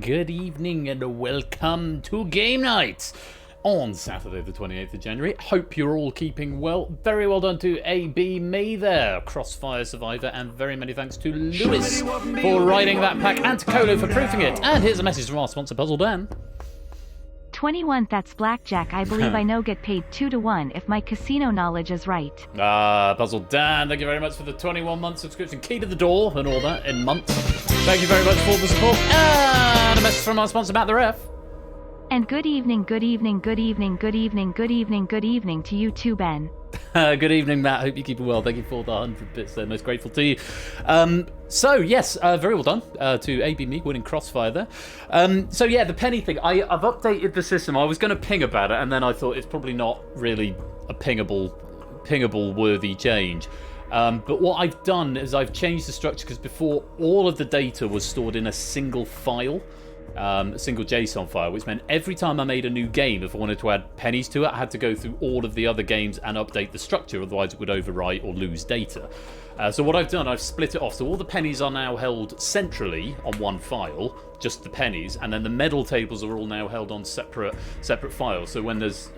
Good evening, and welcome to Game Night on Saturday the 28th of January. Hope you're all keeping well. Very well done to AB May there, Crossfire Survivor, and very many thanks to Lewis for writing that pack, and to Colo for proofing it. And here's a message from our sponsor, Puzzle Dan. 21, that's blackjack. I believe I know get paid 2 to 1 if my casino knowledge is right. Puzzle Dan, thank you very much for the 21-month subscription. Key to the door and all that in months. Thank you very much for the support. And a message from our sponsor, Matt the Ref. And good evening to you too, Ben. Good evening, Matt. Hope you're keeping well. Thank you for the 100 bits there. Most grateful to you. So, yes, very well done to AB Me winning Crossfire there. So, yeah, the penny thing. I've updated the system. I was going to ping about it, and then I thought it's probably not really a pingable worthy change. But what I've done is I've changed the structure, because before all of the data was stored in a single file a single JSON file, which meant every time I made a new game, if I wanted to add pennies to it, I had to go through all of the other games and update the structure, otherwise it would overwrite or lose data. So what I've done, I've split it off. So all the pennies are now held centrally on one file, just the pennies, and then the medal tables are all now held on separate files. So when there's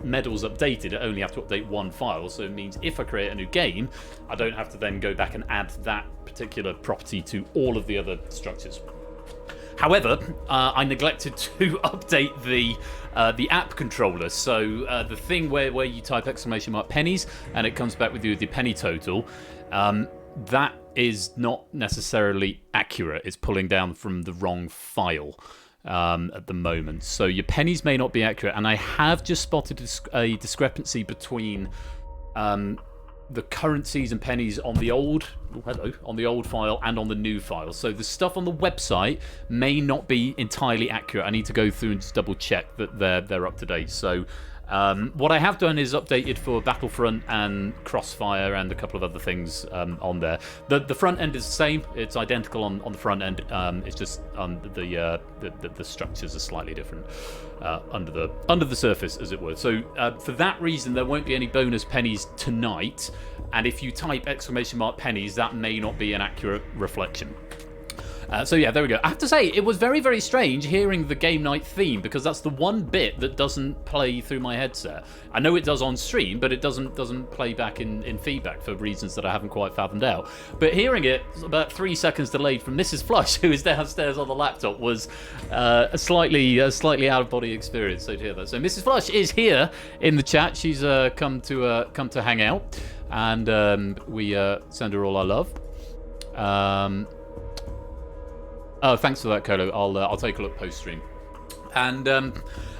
medals updated, I only have to update one file. So it means if I create a new game, I don't have to then go back and add that particular property to all of the other structures. However, I neglected to update the app controller. So the thing where you type !pennies and it comes back with you the penny total, that is not necessarily accurate. It's pulling down from the wrong file at the moment. So your pennies may not be accurate. And I have just spotted a discrepancy between the currencies and pennies on the old file and on the new file. So the stuff on the website may not be entirely accurate. I need to go through and just double check that they're up to date. So what I have done is updated for Battlefront and Crossfire and a couple of other things on there. The front end is the same. It's identical on the front end. It's just the structures are slightly different under the surface, as it were. So for that reason, there won't be any bonus pennies tonight. And if you type !pennies, that may not be an accurate reflection. So yeah, there we go. I have to say, it was very, very strange hearing the game night theme, because that's the one bit that doesn't play through my headset. I know it does on stream, but it doesn't play back in feedback for reasons that I haven't quite fathomed out. But hearing it about 3 seconds delayed from Mrs. Flush, who is downstairs on the laptop, was a slightly out-of-body experience. So to hear that. So Mrs. Flush is here in the chat. She's come to hang out, and we send her all our love. Oh, thanks for that, Kolo. I'll take a look post-stream. And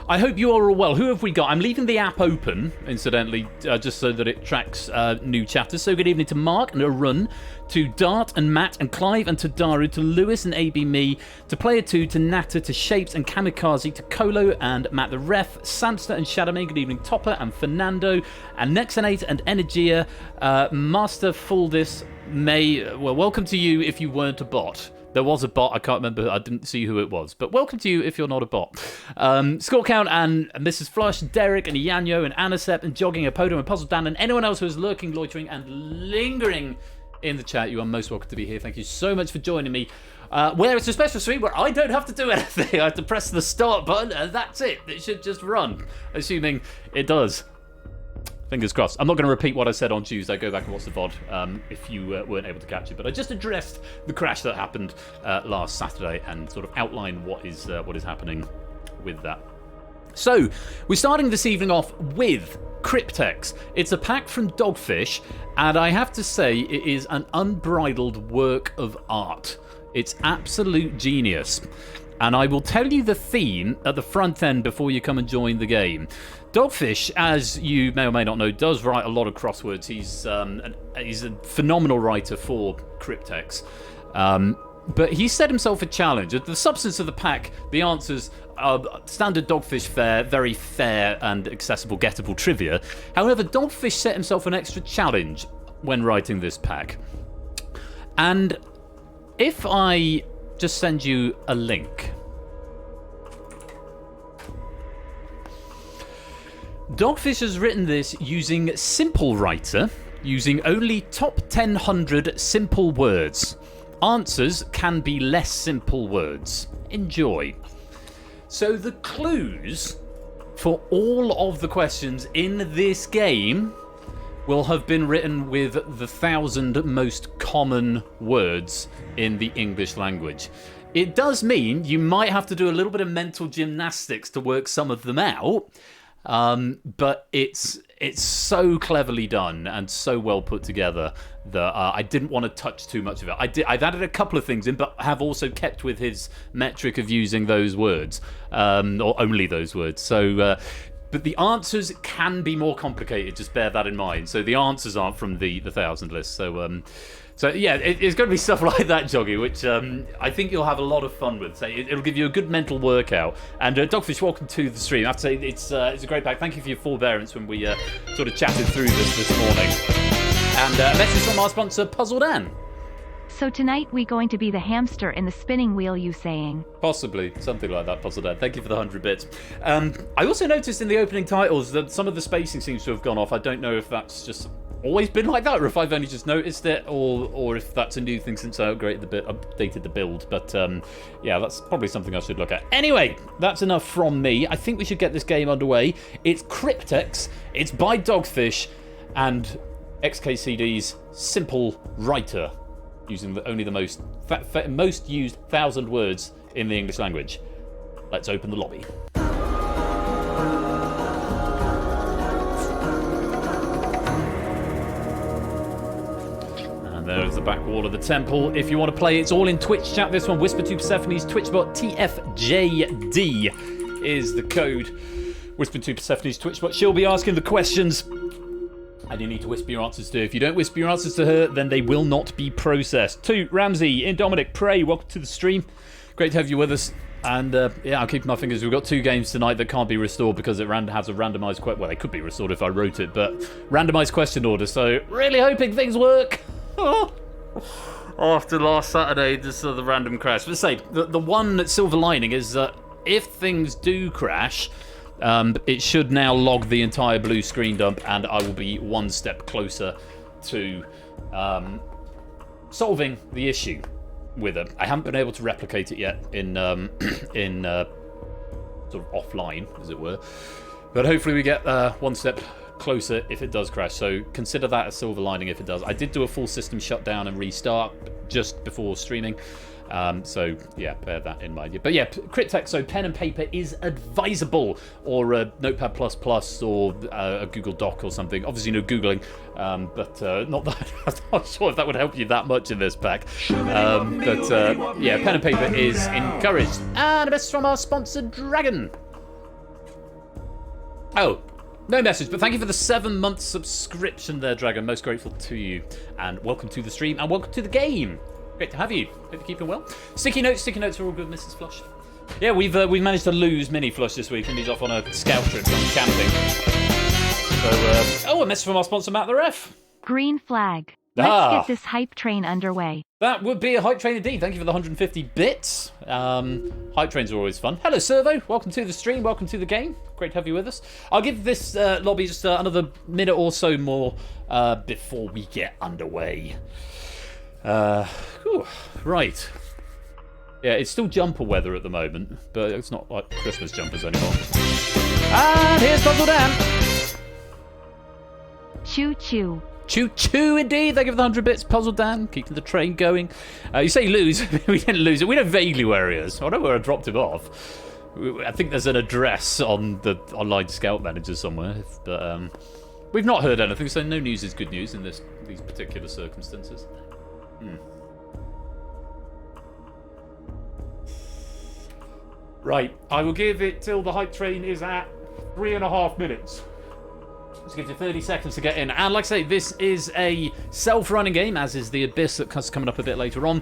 I hope you are all well. Who have we got? I'm leaving the app open, incidentally, just so that it tracks new chatters. So good evening to Mark and Arun, to Dart and Matt and Clive and to Daru, to Lewis and AB Me, to Player2, to Natter, to Shapes and Kamikaze, to Kolo and Matt the Ref, Sansta and Shadowman. Good evening, Topper and Fernando, and Nexanate and Energia, Master Fuldis, May. Well, welcome to you if you weren't a bot. There was a bot, I can't remember, I didn't see who it was. But welcome to you if you're not a bot. Score Count and Mrs. Flush, Derek and Yanyo and Anasep and Jogging, Apodo and Puzzle Dan and anyone else who is lurking, loitering and lingering in the chat, you are most welcome to be here. Thank you so much for joining me. Where it's a special stream where I don't have to do anything. I have to press the start button and that's it. It should just run, assuming it does. Fingers crossed. I'm not going to repeat what I said on Tuesday. Go back and watch the VOD if you weren't able to catch it. But I just addressed the crash that happened last Saturday and sort of outlined what is happening with that. So we're starting this evening off with Cryptex. It's a pack from Dogfish, and I have to say it is an unbridled work of art. It's absolute genius. And I will tell you the theme at the front end before you come and join the game. Dogfish, as you may or may not know, does write a lot of crosswords. He's a phenomenal writer for Cryptex. But he set himself a challenge. The substance of the pack, the answers are standard Dogfish fare, very fair and accessible, gettable trivia. However, Dogfish set himself an extra challenge when writing this pack. And if I just send you a link. Dogfish has written this using Simple Writer, using only top 100 simple words. Answers can be less simple words. Enjoy. So the clues for all of the questions in this game will have been written with the 1,000 most common words in the English language. It does mean you might have to do a little bit of mental gymnastics to work some of them out, but it's so cleverly done and so well put together that I didn't want to touch too much of it. I've added a couple of things in, but have also kept with his metric of using those words, or only those words. So, but the answers can be more complicated. Just bear that in mind. So the answers aren't from the 1,000 list. So yeah, it's going to be stuff like that, Joggy, which I think you'll have a lot of fun with. So it'll give you a good mental workout. And Dogfish, welcome to the stream. I have to say it's a great pack. Thank you for your forbearance when we sort of chatted through this morning. And a message from our sponsor, Puzzle Dan. So tonight we going to be the hamster in the spinning wheel, you saying? Possibly, something like that, Puzzle Dad. Thank you for the 100 bits. I also noticed in the opening titles that some of the spacing seems to have gone off. I don't know if that's just always been like that, or if I've only just noticed it, or if that's a new thing since I updated the build. But yeah, that's probably something I should look at. Anyway, that's enough from me. I think we should get this game underway. It's Cryptex, it's by Dogfish, and XKCD's Simple Writer, using only the most used 1,000 words in the English language. Let's open the lobby. And there's the back wall of the temple. If you want to play, it's all in Twitch chat. This one, Whisper to Persephone's Twitchbot TFJD is the code. Whisper to Persephone's Twitchbot. She'll be asking the questions, and you need to whisper your answers to her. If you don't whisper your answers to her, then they will not be processed. 2, Ramsey, Indominic, Prey, welcome to the stream. Great to have you with us. And yeah, I'll keep my fingers. We've got 2 games tonight that can't be restored because it has a randomised question. Well, they could be restored if I wrote it, but randomised question order. So really hoping things work. After last Saturday, this the random crash. Let's say the one silver lining is that if things do crash, it should now log the entire blue screen dump, and I will be one step closer to solving the issue with it. I haven't been able to replicate it yet in sort of offline, as it were, but hopefully we get one step closer if it does crash. So consider that a silver lining if it does. I did do a full system shutdown and restart just before streaming. So yeah, bear that in mind. But yeah, Cryptex, so pen and paper is advisable, or a Notepad++ or a Google Doc or something. Obviously no Googling, but not that I'm not sure if that would help you that much in this pack. Yeah, pen and paper is encouraged. And a message from our sponsor, Dragon. Oh, no message, but thank you for the 7-month subscription there, Dragon. Most grateful to you. And welcome to the stream, and welcome to the game. Great to have you. Hope you're keeping well. Sticky notes are all good, Mrs. Flush. Yeah, we've managed to lose Mini Flush this week, and he's off on a scout trip on camping. So, a message from our sponsor, Matt the Ref. Green flag. Let's get this hype train underway. That would be a hype train indeed. Thank you for the 150 bits. Hype trains are always fun. Hello, Servo. Welcome to the stream. Welcome to the game. Great to have you with us. I'll give this lobby just another minute or so more before we get underway. Right. Yeah, it's still jumper weather at the moment, but it's not like Christmas jumpers anymore. And here's Puzzle Dan. Choo choo. Choo choo indeed. Thank you for the 100 bits, Puzzle Dan. Keeping the train going. You say lose. We didn't lose it. We know vaguely where he is. I know where I dropped him off. I think there's an address on the online scout manager somewhere, but we've not heard anything, so no news is good news in these particular circumstances. Right, I will give it till the hype train is at 3.5 minutes. This gives you 30 seconds to get in. And like I say, this is a self-running game, as is the Abyss that's coming up a bit later on.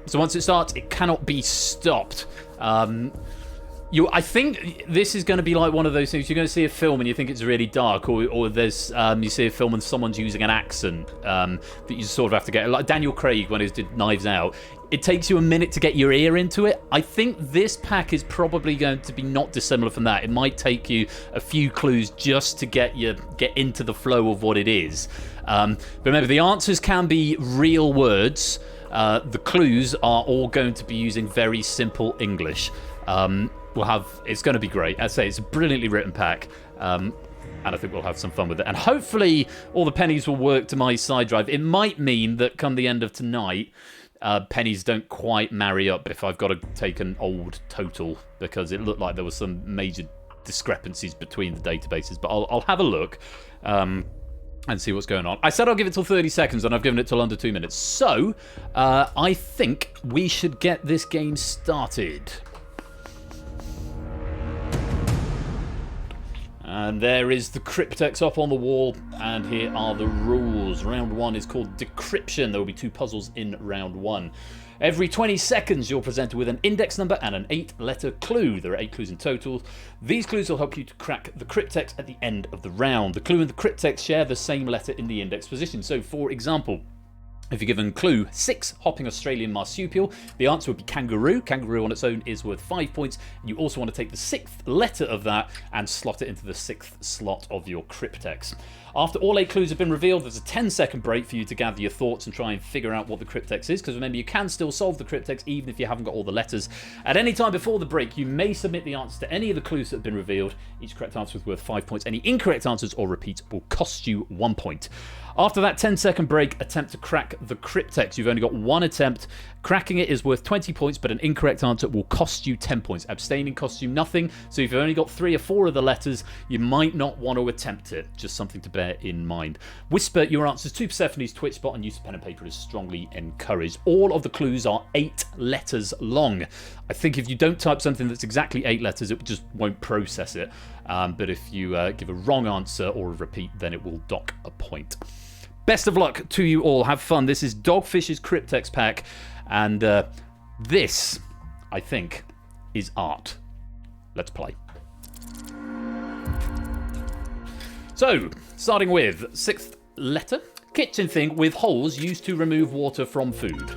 So once it starts, it cannot be stopped. I think this is going to be like one of those things. You're going to see a film and you think it's really dark, or there's you see a film and someone's using an accent that you sort of have to get. Like Daniel Craig when he did Knives Out. It takes you a minute to get your ear into it. I think this pack is probably going to be not dissimilar from that. It might take you a few clues just to get into the flow of what it is. But remember, the answers can be real words. The clues are all going to be using very simple English. It's going to be great. I'd say it's a brilliantly written pack. And I think we'll have some fun with it. And hopefully all the pennies will work to my side drive. It might mean that come the end of tonight, pennies don't quite marry up if I've got to take an old total, because it looked like there was some major discrepancies between the databases. But I'll have a look and see what's going on. I said I'll give it till 30 seconds, and I've given it till under 2 minutes. So I think we should get this game started. And there is the Cryptex up on the wall, and here are the rules. Round 1 is called Decryption. There will be 2 puzzles in round 1. Every 20 seconds, you're presented with an index number and an 8-letter clue. There are 8 clues in total. These clues will help you to crack the Cryptex at the end of the round. The clue and the Cryptex share the same letter in the index position. So, for example, If you're given clue 6, hopping Australian marsupial, the answer would be kangaroo. Kangaroo on its own is worth 5 points. You also want to take the 6th letter of that and slot it into the 6th slot of your Cryptex. After all 8 clues have been revealed, there's a 10-second break for you to gather your thoughts and try and figure out what the Cryptex is, because remember, you can still solve the Cryptex even if you haven't got all the letters. At any time before the break, you may submit the answer to any of the clues that have been revealed. Each correct answer is worth 5 points. Any incorrect answers or repeats will cost you 1 point. After that 10-second break, attempt to crack the Cryptex. You've only got 1 attempt. Cracking it is worth 20 points, but an incorrect answer will cost you 10 points. Abstaining costs you nothing, so if you've only got 3 or 4 of the letters, you might not want to attempt it. Just something to bear in mind. Whisper your answers to Persephone's Twitch bot, and use of pen and paper is strongly encouraged. All of the clues are 8 letters long. I think if you don't type something that's exactly 8 letters, it just won't process it. But if you give a wrong answer or a repeat, then it will dock a point. Best of luck to you all. Have fun. This is Dogfish's Cryptex pack. And this, I think, is art. Let's play. So, starting with 6th letter. Kitchen thing with holes used to remove water from food.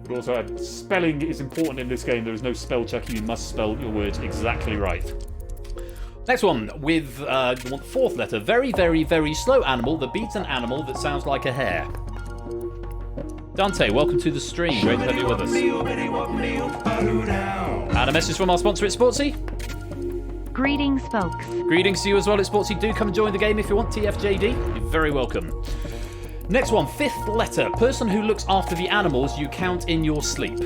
But also, spelling is important in this game. There is no spell checking. You must spell your words exactly right. Next one, with the 4th letter. Very, very, very slow animal that beats an animal that sounds like a hare. Dante, welcome to the stream. Great to have you with us. And a message from our sponsor at Sportsy. Greetings, folks. Greetings to you as well at Sportsy. Do come and join the game if you want. TFJD, you're very welcome. Next one, 5th letter. Person who looks after the animals you count in your sleep.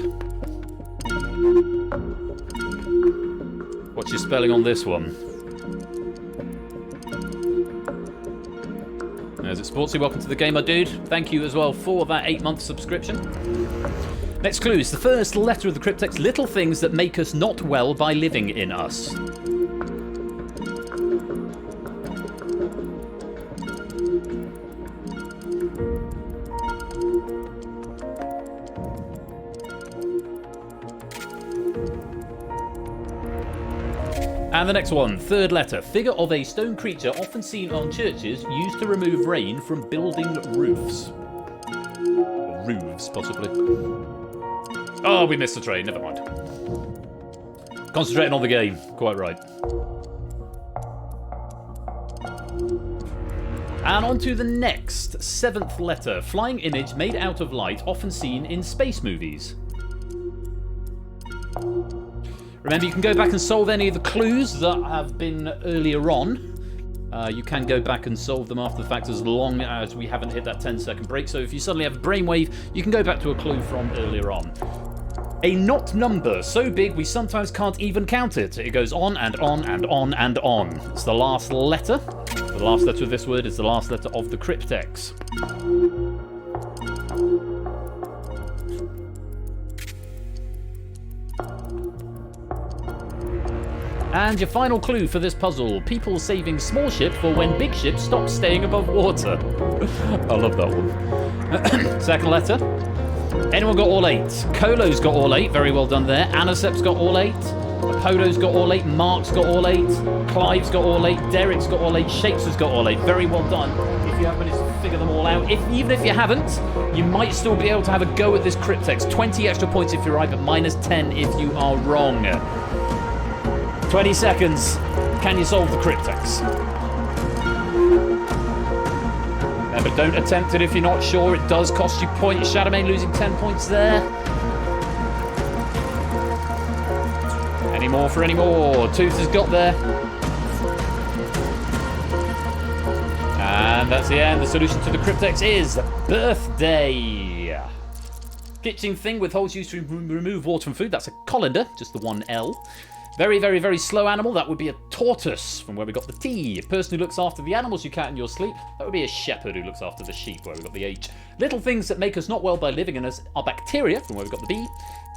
What's your spelling on this one? There's it, Sportsy. Welcome to the game, my dude. Thank you as well for that 8-month subscription. Next clue is the first letter of the Cryptex. Little things that make us not well by living in us. And the next one, 3rd letter. Figure of a stone creature often seen on churches used to remove rain from building roofs. Or roofs, possibly. Oh, we missed the train. Never mind. Concentrating on the game. Quite right. And on to the next, 7th letter. Flying image made out of light, often seen in space movies. Remember, you can go back and solve any of the clues that have been earlier on. You can go back and solve them after the fact as long as we haven't hit that 10-second break. So if you suddenly have a brainwave, you can go back to a clue from earlier on. A not number so big we sometimes can't even count it. It goes on and on and on and on. It's the last letter. The last letter of this word is the last letter of the Cryptex. And your final clue for this puzzle. People saving small ship for when big ship stops staying above water. I love that one. 2nd letter. Anyone got all 8? Kolo's got all 8. Very well done there. Anasep's got all 8. Apollo's got all 8. Mark's got all 8. Clive's got all 8. Derek's got all 8. Shapes has got all 8. Very well done. If you have managed to figure them all out. Even if you haven't, you might still be able to have a go at this Cryptex. 20 extra points if you're right, but minus 10 if you are wrong. 20 seconds. Can you solve the Cryptex? Remember, don't attempt it if you're not sure. It does cost you points. Shadowmane losing 10 points there. Any more for any more? Tooth has got there. And that's the end. The solution to the Cryptex is birthday. Kitchen thing with holes used to remove water from food. That's a colander, just the one L. Very, very, very slow animal. That would be a tortoise, from where we got the T. A person who looks after the animals you count in your sleep. That would be a shepherd who looks after the sheep, where we got the H. Little things that make us not well by living in us are bacteria, from where we got the B.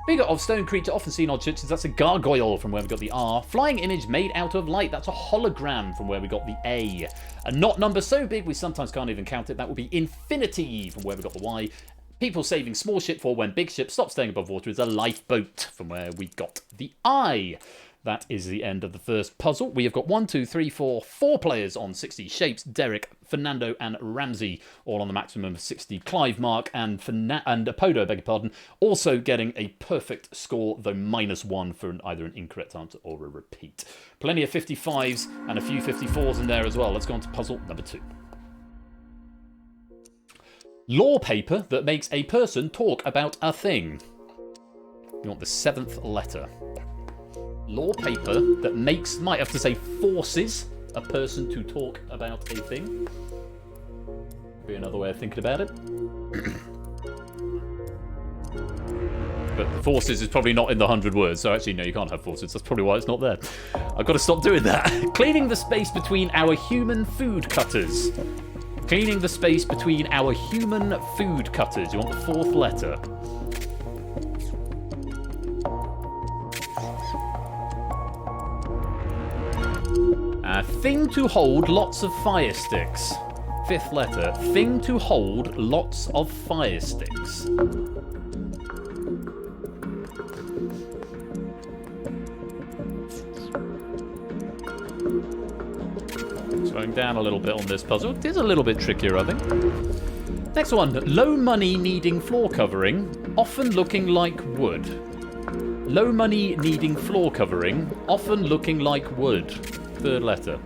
Figure of stone creature often seen on churches. That's a gargoyle, from where we got the R. Flying image made out of light. That's a hologram, from where we got the A. A not number so big we sometimes can't even count it. That would be infinity, from where we got the Y. People saving small ship for when big ship stops staying above water is a lifeboat, from where we got the I. That is the end of the first puzzle. We have got 1, 2, 3, 4 players on 60 shapes. Derek, Fernando, and Ramsey, all on the maximum of 60. Clive, Mark, and Apodo, beg your pardon, also getting a perfect score, though -1 for either an incorrect answer or a repeat. Plenty of 55s and a few 54s in there as well. Let's go on to puzzle number 2. Law paper that makes a person talk about a thing. You want the 7th letter. Law paper that might have to say forces a person to talk about a thing. Be another way of thinking about it. But forces is probably not in the 100 words, so actually no, you can't have forces. That's probably why it's not there. I've got to stop doing that. Cleaning the space between our human food cutters. Cleaning the space between our human food cutters. You want the 4th letter. A thing to hold lots of fire sticks. 5th letter. Thing to hold lots of fire sticks. Slowing down a little bit on this puzzle. It is a little bit trickier, I think. Next one. Low money needing floor covering, often looking like wood. Low money needing floor covering, often looking like wood. 3rd letter.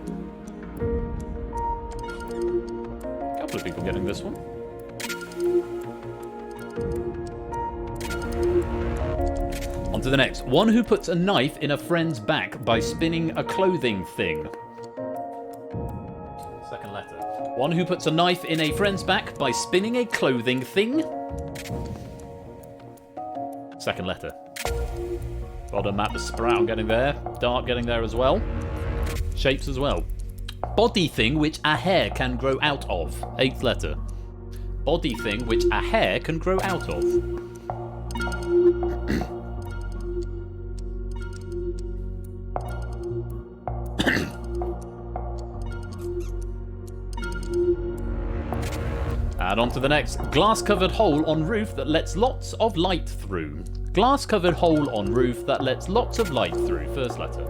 A couple of people getting this one. On to the next. One who puts a knife in a friend's back by spinning a clothing thing. 2nd letter. One who puts a knife in a friend's back by spinning a clothing thing. 2nd letter. Well done, Matt. The Sprout getting there. Dart getting there as well. Shapes as well. Body thing which a hair can grow out of. 8th letter. Body thing which a hair can grow out of. And on to the next. Glass-covered hole on roof that lets lots of light through. Glass-covered hole on roof that lets lots of light through. 1st letter.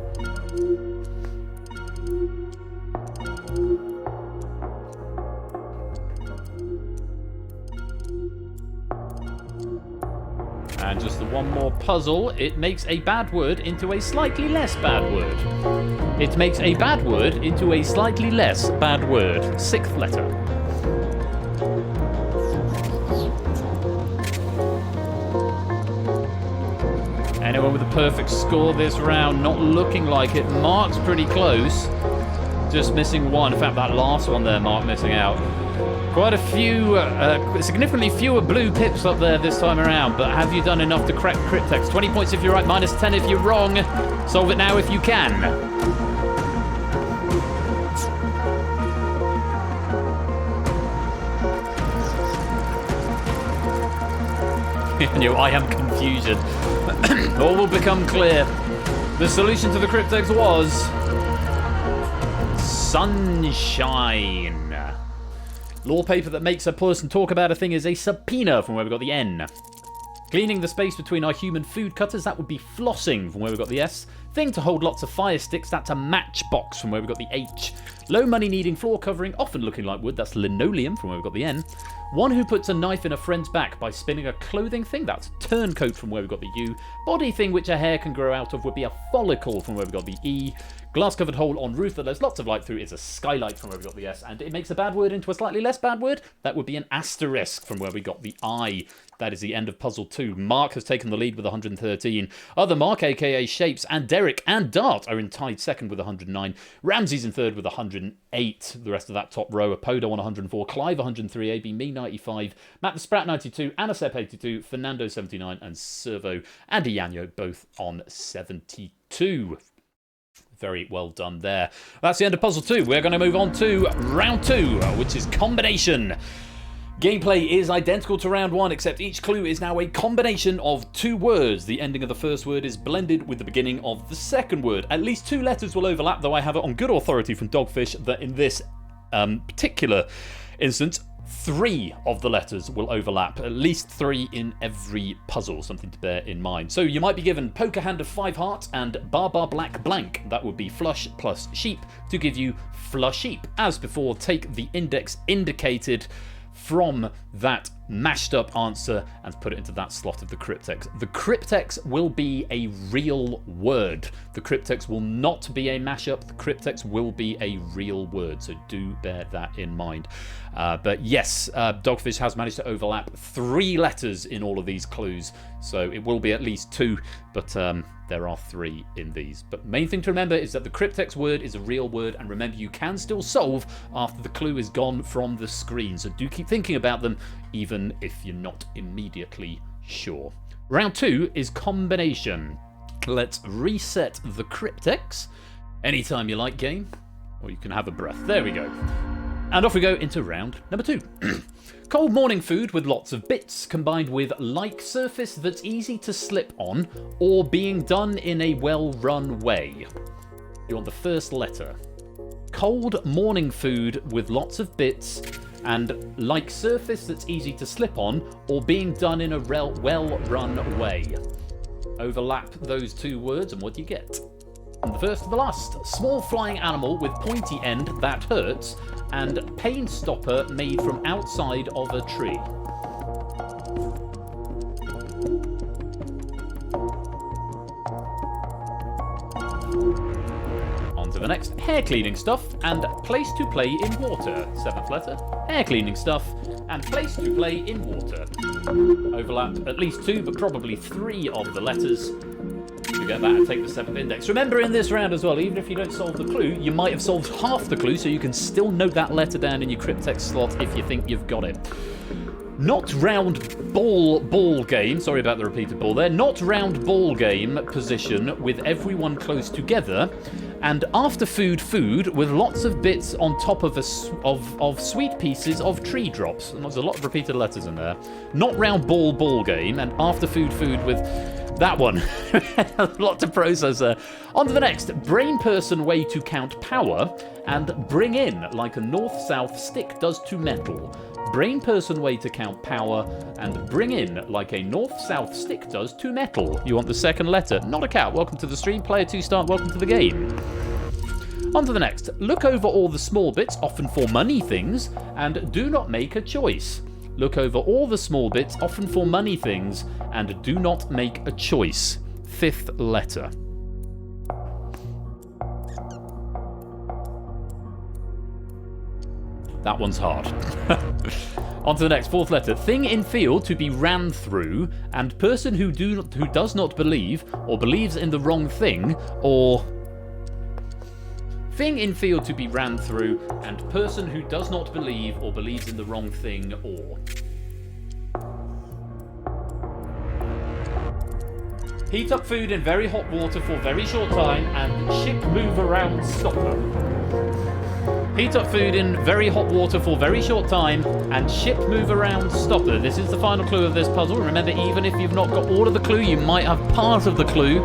And just the one more puzzle. It makes a bad word into a slightly less bad word. It makes a bad word into a slightly less bad word. 6th letter. Anyone with a perfect score this round? Not looking like it. Mark's pretty close. Just missing one. In fact, that last one there, Mark missing out. Quite a few, significantly fewer blue pips up there this time around, but have you done enough to crack Cryptex? 20 points if you're right, -10 if you're wrong. Solve it now if you can. I am confusion. All will become clear. The solution to the Cryptex was sunshine. Law paper that makes a person talk about a thing is a subpoena, from where we got the N. Cleaning the space between our human food cutters, that would be flossing, from where we got the S. Thing to hold lots of fire sticks, that's a matchbox, from where we got the H. Low money needing floor covering, often looking like wood, that's linoleum, from where we got the N. One who puts a knife in a friend's back by spinning a clothing thing, that's turncoat, from where we got the U. Body thing which a hair can grow out of would be a follicle, from where we got the E. Glass covered hole on roof that lets lots of light through is a skylight, from where we got the S. And it makes a bad word into a slightly less bad word, that would be an asterisk, from where we got the I. That is the end of puzzle 2. Mark has taken the lead with 113. Other Mark, aka Shapes, and Derek and Dart are in tied second with 109. Ramsey's in third with 108. The rest of that top row are Podo on 104, Clive 103, AB Me 95, Matt the Sprat 92, Anasep 82, Fernando 79, and Servo and Ianyo both on 72. Very well done there. That's the end of puzzle 2. We're going to move on to round 2, which is combination. Gameplay is identical to round 1, except each clue is now a combination of 2 words. The ending of the first word is blended with the beginning of the second word. At least 2 letters will overlap, though I have it on good authority from Dogfish that in this particular instance, 3 of the letters will overlap, at least 3 in every puzzle, something to bear in mind. So you might be given poker hand of 5 hearts and bar black blank. That would be flush plus sheep to give you flusheep. As before, take the index indicated from that mashed up answer and put it into that slot of the cryptex. The cryptex will be a real word. The cryptex will not be a mashup. The cryptex will be a real word, so do bear that in mind. But yes, Dogfish has managed to overlap 3 letters in all of these clues, so it will be at least 2, but there are 3 in these. But main thing to remember is that the cryptex word is a real word, and remember you can still solve after the clue is gone from the screen, so do keep thinking about them even if you're not immediately sure. Round 2 is combination. Let's reset the cryptex. Anytime you like, game, or you can have a breath. There we go. And off we go into round number 2. Cold morning food with lots of bits, combined with like surface that's easy to slip on, or being done in a well-run way. You want the first letter. Cold morning food with lots of bits, and like surface that's easy to slip on, or being done in a well-run way. Overlap those 2 words, and what do you get? And the first to the last. Small flying animal with pointy end that hurts, and pain stopper made from outside of a tree. On to the next. Hair cleaning stuff and place to play in water. 7th letter. Hair cleaning stuff and place to play in water. Overlap at least 2, but probably 3 of the letters. You get that and take the 7th index. Remember in this round as well, even if you don't solve the clue, you might have solved half the clue, so you can still note that letter down in your cryptex slot if you think you've got it. Not round ball game, sorry about the repeated ball there, not round ball game position with everyone close together, and after food with lots of bits on top of sweet pieces of tree drops. And there's a lot of repeated letters in there. Not round ball game, and after food with that one. A lot to process there. On to the next. Brain person way to count power and bring in like a north-south stick does to metal. Brain person way to count power and bring in like a north-south stick does to metal. You want the second letter. Not a cat. Welcome to the stream. Player 2 start. Welcome to the game. On to the next. Look over all the small bits, often for money things, and do not make a choice. Look over all the small bits, often for money things, and do not make a choice. 5th letter. That one's hard. On to the next, 4th letter. Thing in field to be ran through, and person who does not believe, or believes in the wrong thing, or... Thing in field to be ran through, and person who does not believe or believes in the wrong thing, or. Heat up food in very hot water for very short time, and ship move around stopper. Heat up food in very hot water for very short time, and ship move around stopper. This is the final clue of this puzzle. Remember, even if you've not got all of the clue, you might have part of the clue.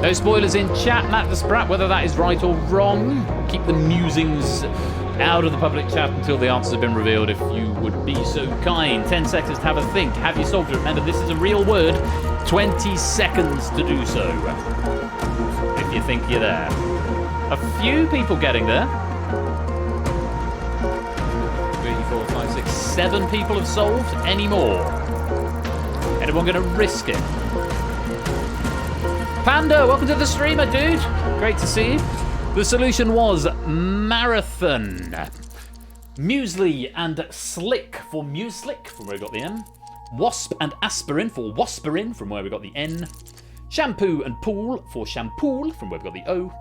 No spoilers in chat, Matt the Sprat, whether that is right or wrong. Keep the musings out of the public chat until the answers have been revealed, if you would be so kind. 10 seconds to have a think. Have you solved it? Remember, this is a real word. 20 seconds to do so, if you think you're there. A few people getting there. 3, 4, 5, 6, 7 people have solved. Any more? Anyone going to risk it? Panda, welcome to the streamer, dude. Great to see you. The solution was marathon. Muesli and slick for muslick, from where we got the M. Wasp and aspirin for wasperin, from where we got the N. Shampoo and pool for shampoo, from where we got the O.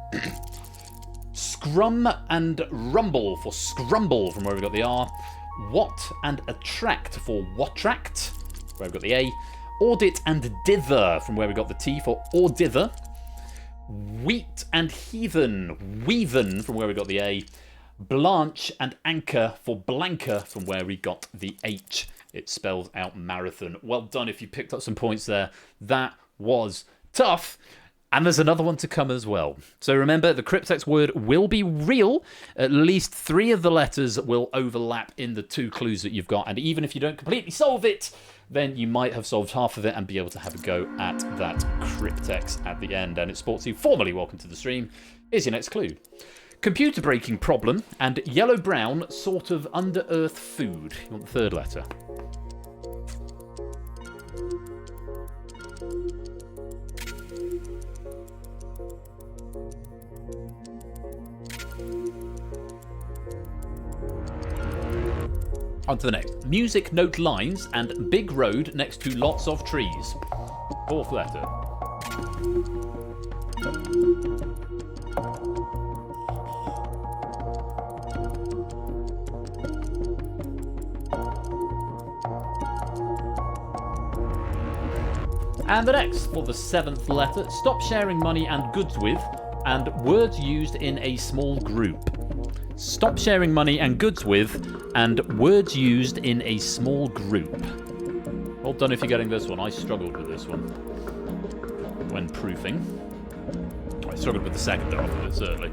Scrum and rumble for scrumble, from where we got the R. What and attract for whatract, where we got the A. Audit and dither, from where we got the T for audither. Wheat and heathen, weaven, from where we got the A. Blanche and anchor for blanker, from where we got the H. It spells out marathon. Well done if you picked up some points there. That was tough. And there's another one to come as well. So remember, the Cryptex word will be real. At least 3 of the letters will overlap in the 2 clues that you've got. And even if you don't completely solve it, then you might have solved half of it and be able to have a go at that Cryptex at the end. And it sports you formally welcome to the stream. Here's your next clue. Computer breaking problem and yellow-brown sort of under-earth food. You want the 3rd letter. On to the next. Music note lines and big road next to lots of trees. 4th letter. And the next, for the 7th letter, stop sharing money and goods with, and words used in a small group. Stop sharing money and goods with, and words used in a small group. Well done if you're getting this one. I struggled with this one when proofing. I struggled with the second half of it, certainly.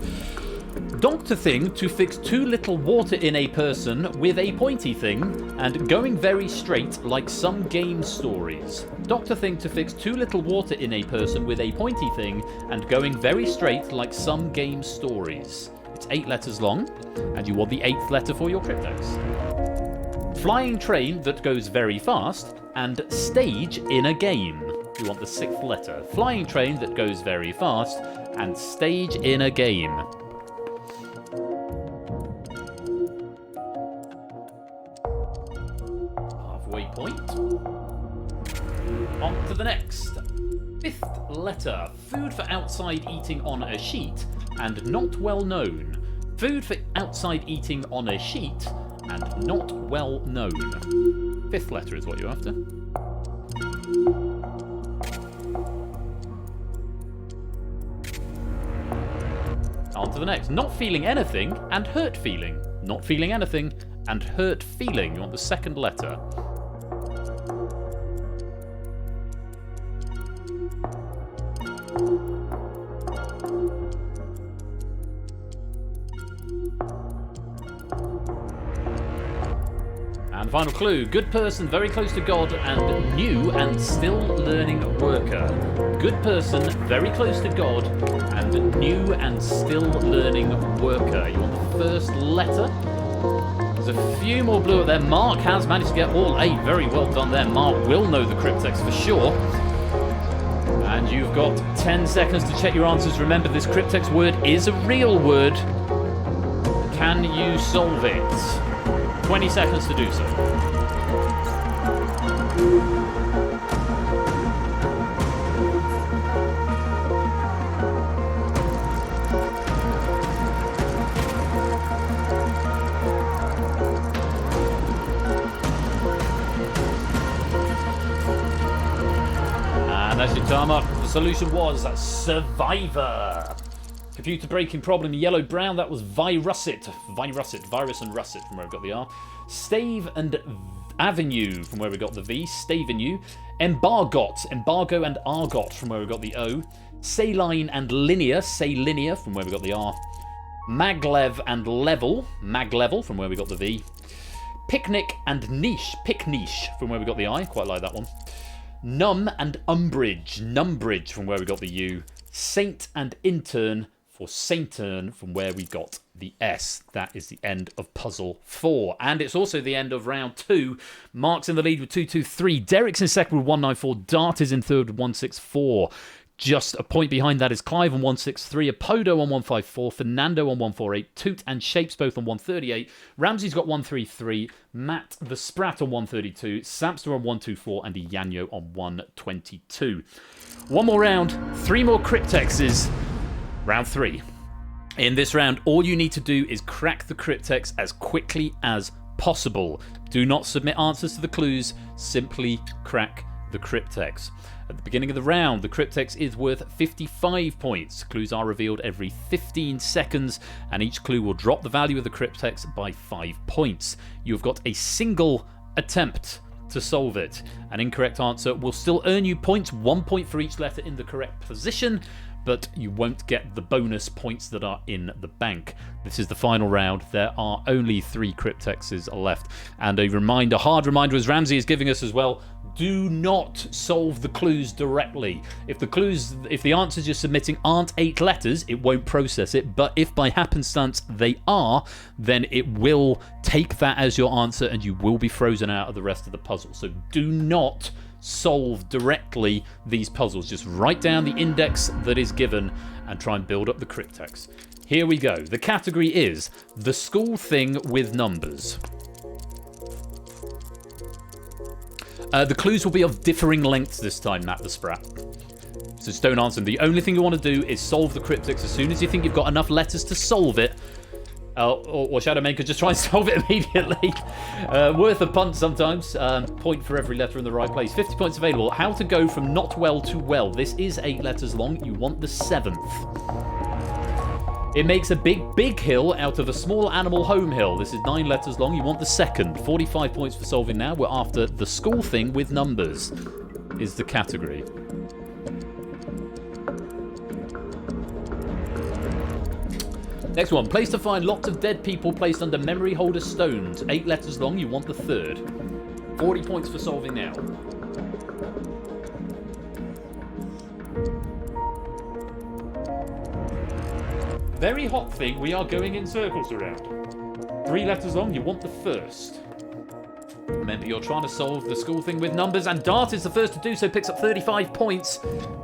Doctor thing to fix too little water in a person with a pointy thing and going very straight like some game stories. Doctor thing to fix too little water in a person with a pointy thing and going very straight like some game stories. It's 8 letters long, and you want the 8th letter for your Cryptex. Flying train that goes very fast and stage in a game. You want the 6th letter. Flying train that goes very fast and stage in a game. Halfway point. On to the next. 5th letter. Food for outside eating on a sheet and not well known. Food for outside eating on a sheet and not well known. 5th letter is what you're after. On to the next. Not feeling anything and hurt feeling. Not feeling anything and hurt feeling. You want the 2nd letter. And final clue, good person, very close to God, and new and still learning worker. Good person, very close to God, and new and still learning worker. You want the 1st letter? There's a few more blue up there. Mark has managed to get all 8. Very well done there. Mark will know the Cryptex for sure. And you've got 10 seconds to check your answers. Remember, this Cryptex word is a real word. Can you solve it? 20 seconds to do so. And as your time up, the solution was Survivor. Computer breaking problem, yellow-brown, that was virus and russet from where we got the R. Stave and avenue from where we got the V. Stavenue. Embargo and argot from where we got the O. Saline and linear from where we got the R. Maglev and level from where we got the V. Picnic and niche from where we got the I, quite like that one. Num and numbridge from where we got the U. Saint and intern for saintern from where we got the S. That is the end of puzzle 4. And it's also the end of round 2. Mark's in the lead with 223. Derek's in second with 194. Dart is in third with 164. Just a point behind that is Clive on 163, Apodo on 154, Fernando on 148, Toot and Shapes both on 138, Ramsey's got 133, Matt the Sprat on 132, Samster on 124, and Yanyo on 122. One more round, 3 more Cryptexes. Round 3. In this round, all you need to do is crack the Cryptex as quickly as possible. Do not submit answers to the clues, simply crack the Cryptex. At the beginning of the round, the Cryptex is worth 55 points. Clues are revealed every 15 seconds, and each clue will drop the value of the Cryptex by 5 points. You've got a single attempt to solve it. An incorrect answer will still earn you points, 1 point for each letter in the correct position, but you won't get the bonus points that are in the bank. This is the final round. There are only 3 Cryptexes left. And a reminder, hard reminder, as Ramsey is giving us as well, do not solve the clues directly. If the answers you're submitting aren't 8 letters, it won't process it. But if by happenstance they are, then it will take that as your answer and you will be frozen out of the rest of the puzzle. So do not solve directly these puzzles. Just write down the index that is given and try and build up the Cryptex. Here we go. The category is the school thing with numbers. The clues will be of differing lengths this time, Matt the Sprat. So just don't answer them. The only thing you want to do is solve the Cryptex as soon as you think you've got enough letters to solve it. Or Shadowmaker, just try and solve it immediately. Worth a punt sometimes. Point for every letter in the right place. 50 points available. How to go from not well to well. This is 8 letters long. You want the 7th. It makes a big hill out of a small animal home hill. This is 9 letters long. You want the 2nd. 45 points for solving now. We're after the school thing with numbers is the category. Next one. Place to find lots of dead people placed under memory holder stones. 8 letters long. You want the 3rd. 40 points for solving now. Very hot thing we are going in circles around. 3 letters long, you want the 1st. Remember, you're trying to solve the school thing with numbers, and Dart is the first to do so, picks up 35 points,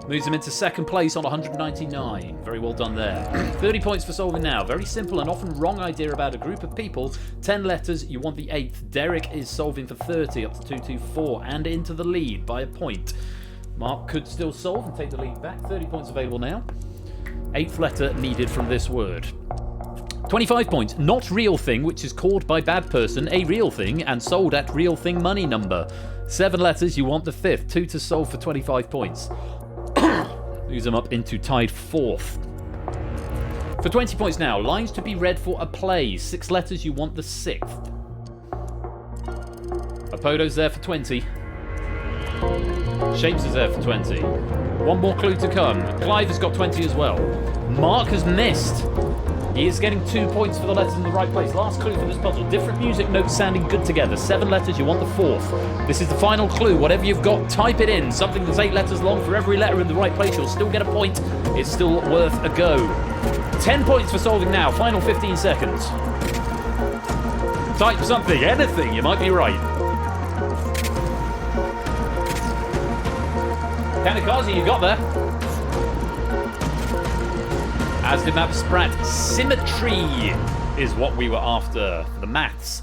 moves him into 2nd place on 199. Very well done there. 30 points for solving now. Very simple and often wrong idea about a group of people. 10 letters, you want the 8th. Derek is solving for 30, up to 224, and into the lead by a point. Mark could still solve and take the lead back. 30 points available now. 8th letter needed from this word. 25 points. Not real thing, which is called by bad person a real thing and sold at real thing money number. 7 letters, you want the 5th. 2 to solve for 25 points. Moves them up into tied 4th. For 20 points now, lines to be read for a play. 6 letters, you want the 6th. Apodo's there for 20. Shapes is there for 20. One more clue to come. Clive has got 20 as well. Mark has missed. He is getting 2 points for the letters in the right place. Last clue for this puzzle. Different music notes sounding good together. 7 letters, you want the 4th. This is the final clue. Whatever you've got, type it in. Something that's 8 letters long. For every letter in the right place, you'll still get a point. It's still worth a go. 10 points for solving now. Final 15 seconds. Type something, anything. You might be right. Kamikaze, you got there. As did Matt Sprat. Symmetry is what we were after for the maths.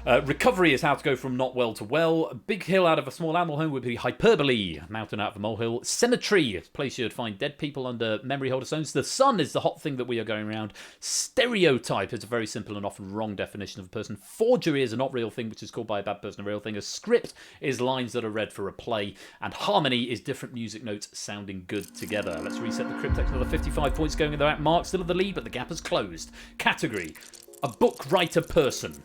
Recovery is how to go from not well to well. A big hill out of a small animal home would be hyperbole. Mountain out of a molehill. Symmetry, a place you'd find dead people under memory holder stones. The sun is the hot thing that we are going around. Stereotype is a very simple and often wrong definition of a person. Forgery is a not real thing, which is called by a bad person a real thing. A script is lines that are read for a play. And harmony is different music notes sounding good together. Let's reset the Cryptex. Another 55 points going in the back. Mark still at the lead, but the gap has closed. Category, a book writer person.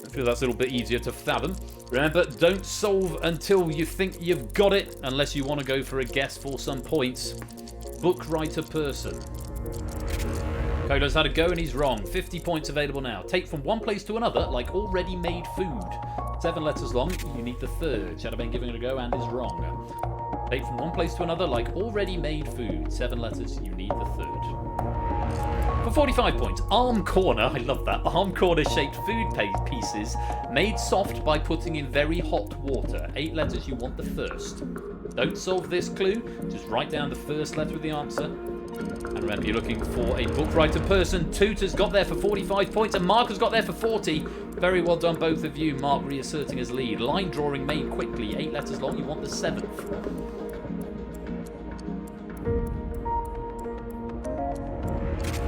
I feel that's a little bit easier to fathom. Remember, don't solve until you think you've got it, unless you want to go for a guess for some points. Book writer person. Kodo's had a go and he's wrong. 50 points available now. Take from one place to another like already made food. 7 letters long, you need the 3rd. Shadowbane giving it a go and is wrong. Take from one place to another like already made food. 7 letters, you need the 3rd. For 45 points, arm corner, I love that, arm corner shaped food pieces made soft by putting in very hot water. 8 letters, you want the 1st. Don't solve this clue, just write down the 1st letter of the answer. And remember, you're looking for a book writer person. Tutor's got there for 45 points and Mark has got there for 40. Very well done, both of you. Mark reasserting his lead. Line drawing made quickly, 8 letters long, you want the 7th.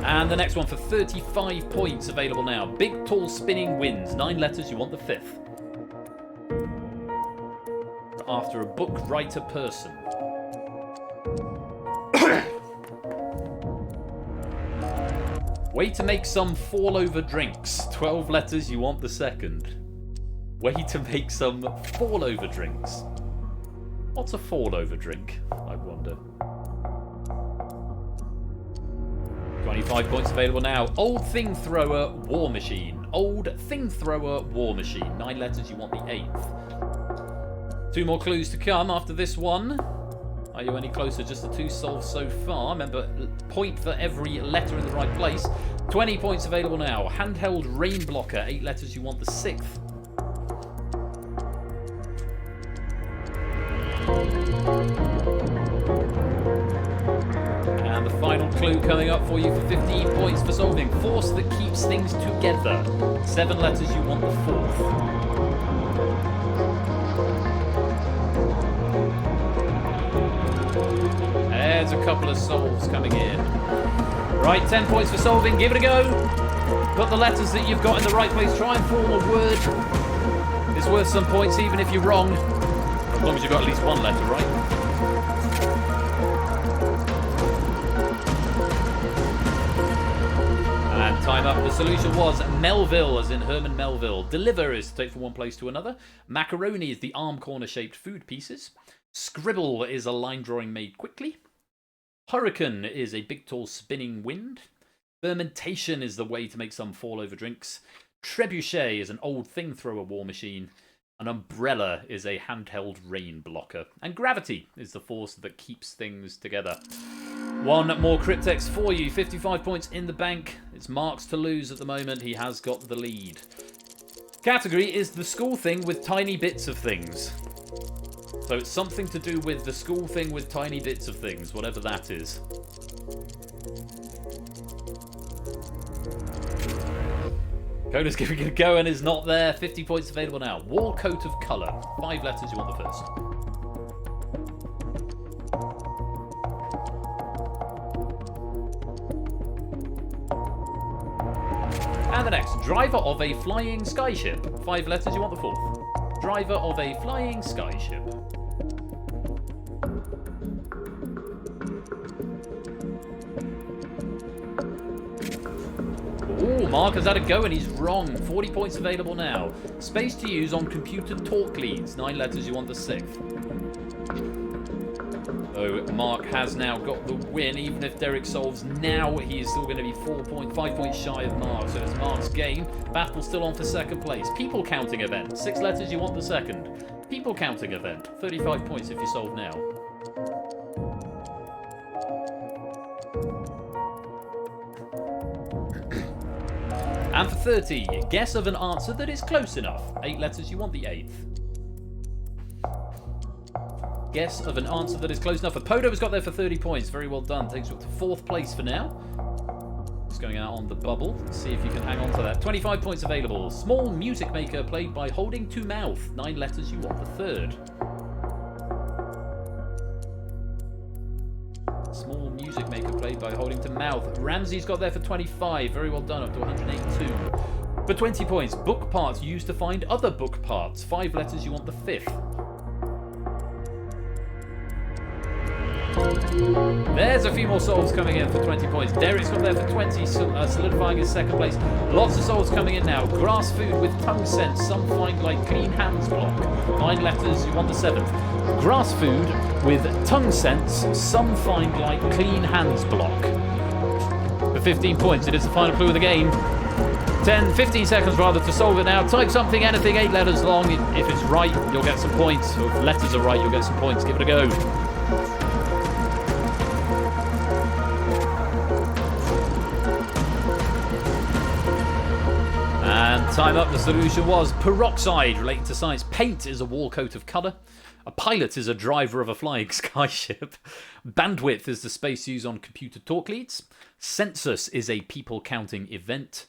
And the next one for 35 points available now. Big, tall, spinning wins. 9 letters, you want the 5th. After a book writer person. Way to make some fall over drinks. 12 letters, you want the 2nd. Way to make some fall over drinks. What's a fall-over drink, I wonder? 25 points available now. Old Thing Thrower War Machine. Old Thing Thrower War Machine. 9 letters, you want the 8th. 2 more clues to come after this one. Are you any closer? Just the 2 solved so far. Remember, point for every letter in the right place. 20 points available now. Handheld Rain Blocker. 8 letters, you want the 6th. And the final clue coming up for you for 15 points for solving. Force that keeps things together. 7 letters, you want the 4th. There's a couple of solves coming in. Right, 10 points for solving. Give it a go. Put the letters that you've got in the right place. Try and form a word. It's worth some points even if you're wrong. As long as you've got at least one letter right. And time up. The solution was Melville, as in Herman Melville. Deliver is to take from one place to another. Macaroni is the arm corner shaped food pieces. Scribble is a line drawing made quickly. Hurricane is a big tall spinning wind. Fermentation is the way to make some fall over drinks. Trebuchet is an old thing thrower war machine. An umbrella is a handheld rain blocker. And gravity is the force that keeps things together. One more Cryptex for you. 55 points in the bank. It's Mark's to lose at the moment. He has got the lead. Category is the school thing with tiny bits of things. So it's something to do with the school thing with tiny bits of things, whatever that is. Coda's giving it a go and is not there. 50 points available now. Wall coat of colour. 5 letters, you want the first. And the next. Driver of a flying skyship. 5 letters, you want the fourth. Driver of a flying skyship. Ooh, Mark has had a go and he's wrong. 40 points available now. Space to use on computer talk leads. 9 letters, you want the 6th. So Mark has now got the win. Even if Derek solves now, he is still going to be 5 points shy of Mark. So it's Mark's game. Battle still on for second place. People counting event. 6 letters, you want the second. People counting event. 35 points if you solve now. And for 30, guess of an answer that is close enough. 8 letters, you want the 8th. Guess of an answer that is close enough. Apodo has got there for 30 points. Very well done. Takes you up to 4th place for now. Just going out on the bubble. Let's see if you can hang on to that. 25 points available. Small music maker played by holding to mouth. 9 letters, you want the 3rd. Small music maker played by holding to mouth. Ramsey's got there for 25. Very well done, up to 182. For 20 points, book parts used to find other book parts. 5 letters, you want the 5th. There's a few more solves coming in for 20 points. Derek's got there for 20, solidifying his second place. Lots of solves coming in now. Grass food with tongue scent. Some find like clean hands block. 9 letters, you want the 7th. Grass food with tongue scents. Some find like clean hands block. For 15 points, it is the final clue of the game. 15 seconds rather to solve it now. Type something, anything, 8 letters long. If it's right, you'll get some points. Or if letters are right, you'll get some points. Give it a go. And time up, the solution was peroxide, related to science. Paint is a wall coat of colour. A pilot is a driver of a flying skyship. Bandwidth is the space used on computer talk leads. Census is a people counting event.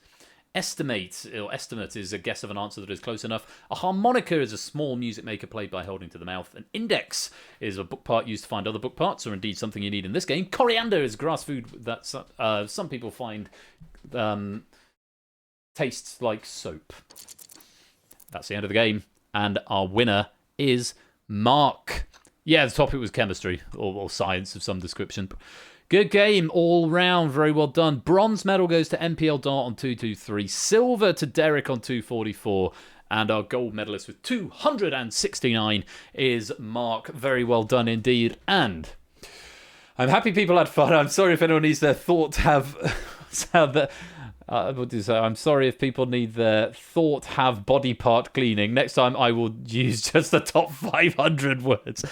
Estimate is a guess of an answer that is close enough. A harmonica is a small music maker played by holding to the mouth. An index is a book part used to find other book parts, or indeed something you need in this game. Coriander is grass food that some people find tastes like soap. That's the end of the game. And our winner is Mark. Yeah, the topic was chemistry or science of some description. Good game all round. Very well done. Bronze medal goes to MPL Dart on 223. Silver to Derek on 244. And our gold medalist with 269 is Mark. Very well done indeed. And I'm happy people had fun. I'm sorry if anyone needs their thought have I'm sorry if people need their thought have body part cleaning. Next time I will use just the top 500 words.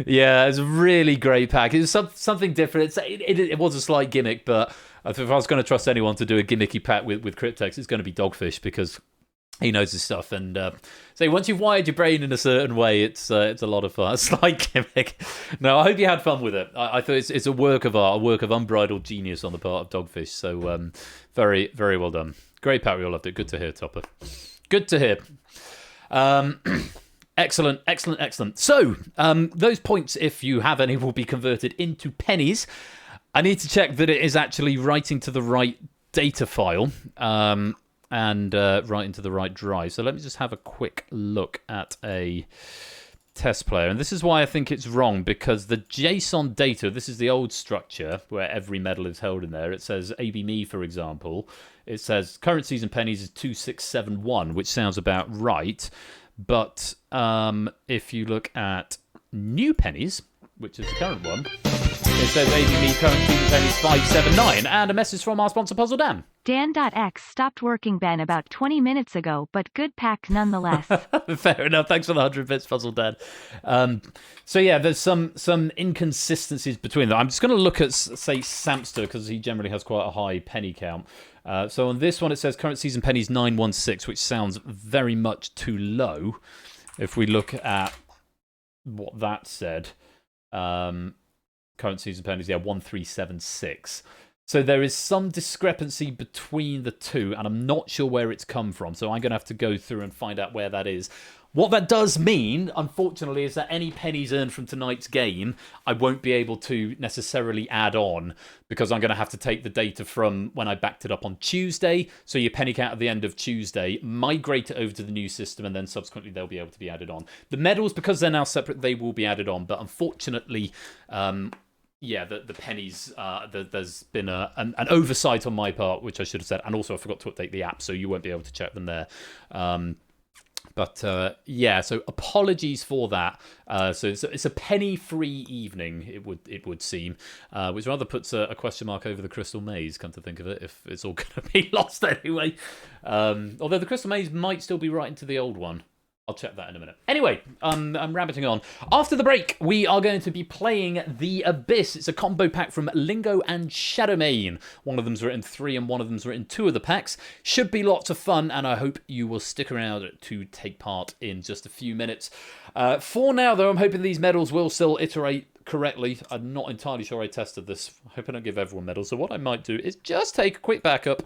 Yeah, it's a really great pack. It was something different. It was a slight gimmick, but if I was going to trust anyone to do a gimmicky pack with Cryptex, it's going to be Dogfish, because he knows his stuff. And so once you've wired your brain in a certain way, it's a lot of fun. It's like gimmick. No, I hope you had fun with it. I thought it's a work of art, a work of unbridled genius on the part of Dogfish. So very, very well done. Great pack. We all loved it. Good to hear, Topper. Good to hear. Excellent, excellent, excellent. So those points, if you have any, will be converted into pennies. I need to check that it is actually writing to the right data file. And right into the right drive. So let me just have a quick look at a test player. And this is why I think it's wrong, because the JSON data, this is the old structure where every medal is held in there. It says ABME, for example. It says current season pennies is 2671, which sounds about right. But if you look at new pennies, which is the current one, it says ABME current season pennies 579. And a message from our sponsor, Puzzle Dan. Dan.x stopped working, Ben, about 20 minutes ago, but good pack nonetheless. Fair enough. Thanks for the 100 bits, Puzzle Dan. So yeah, there's some inconsistencies between them. I'm just going to look at, say, Samster, because he generally has quite a high penny count. So on this one, it says current season pennies 916, which sounds very much too low. If we look at what that said, current season pennies, 1376. So there is some discrepancy between the two, and I'm not sure where it's come from. So I'm going to have to go through and find out where that is. What that does mean, unfortunately, is that any pennies earned from tonight's game, I won't be able to necessarily add on, because I'm going to have to take the data from when I backed it up on Tuesday. So your penny count at the end of Tuesday, migrate it over to the new system, and then subsequently they'll be able to be added on. The medals, because they're now separate, they will be added on. But unfortunately, the pennies, there's been an oversight on my part, which I should have said. And also I forgot to update the app, so you won't be able to check them there. So apologies for that. So it's a penny-free evening, it would seem, which rather puts a question mark over the Crystal Maze, come to think of it, if it's all going to be lost anyway. Although the Crystal Maze might still be right into the old one. I'll check that in a minute. Anyway, I'm rabbiting on. After the break, we are going to be playing The Abyss. It's a combo pack from Lingo and Shadowmane. One of them's written 3 and one of them's written 2 of the packs. Should be lots of fun, and I hope you will stick around to take part in just a few minutes. For now, though, I'm hoping these medals will still iterate correctly. I'm not entirely sure I tested this. I hope I don't give everyone medals. So what I might do is just take a quick backup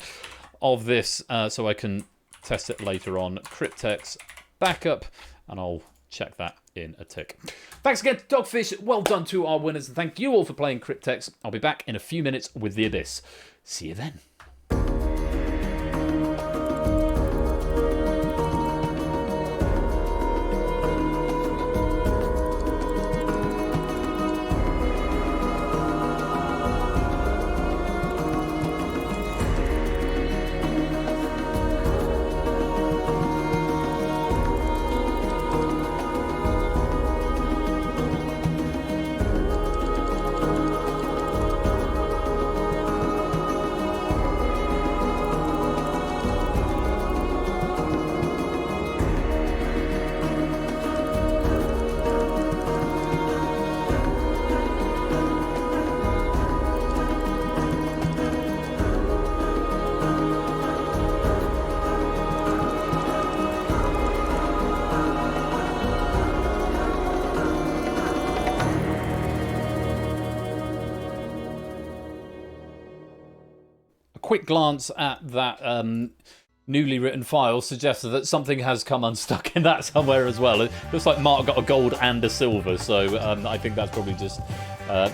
of this so I can test it later on. Cryptex backup, and I'll check that in a tick. Thanks again to Dogfish. Well done to our winners, and thank you all for playing Cryptex. I'll be back in a few minutes with The Abyss. See you then. Quick glance at that newly written file suggests that something has come unstuck in that somewhere as well. It looks like Mark got a gold and a silver, so I think that's probably just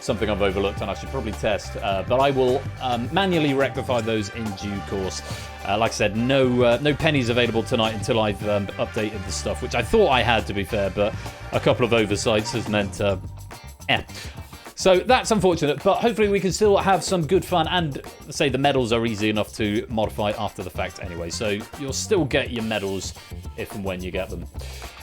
something I've overlooked and I should probably test. But I will manually rectify those in due course. Like I said, no pennies available tonight until I've updated the stuff, which I thought I had, to be fair, but a couple of oversights has meant... So that's unfortunate, but hopefully we can still have some good fun, and say the medals are easy enough to modify after the fact anyway, so you'll still get your medals if and when you get them.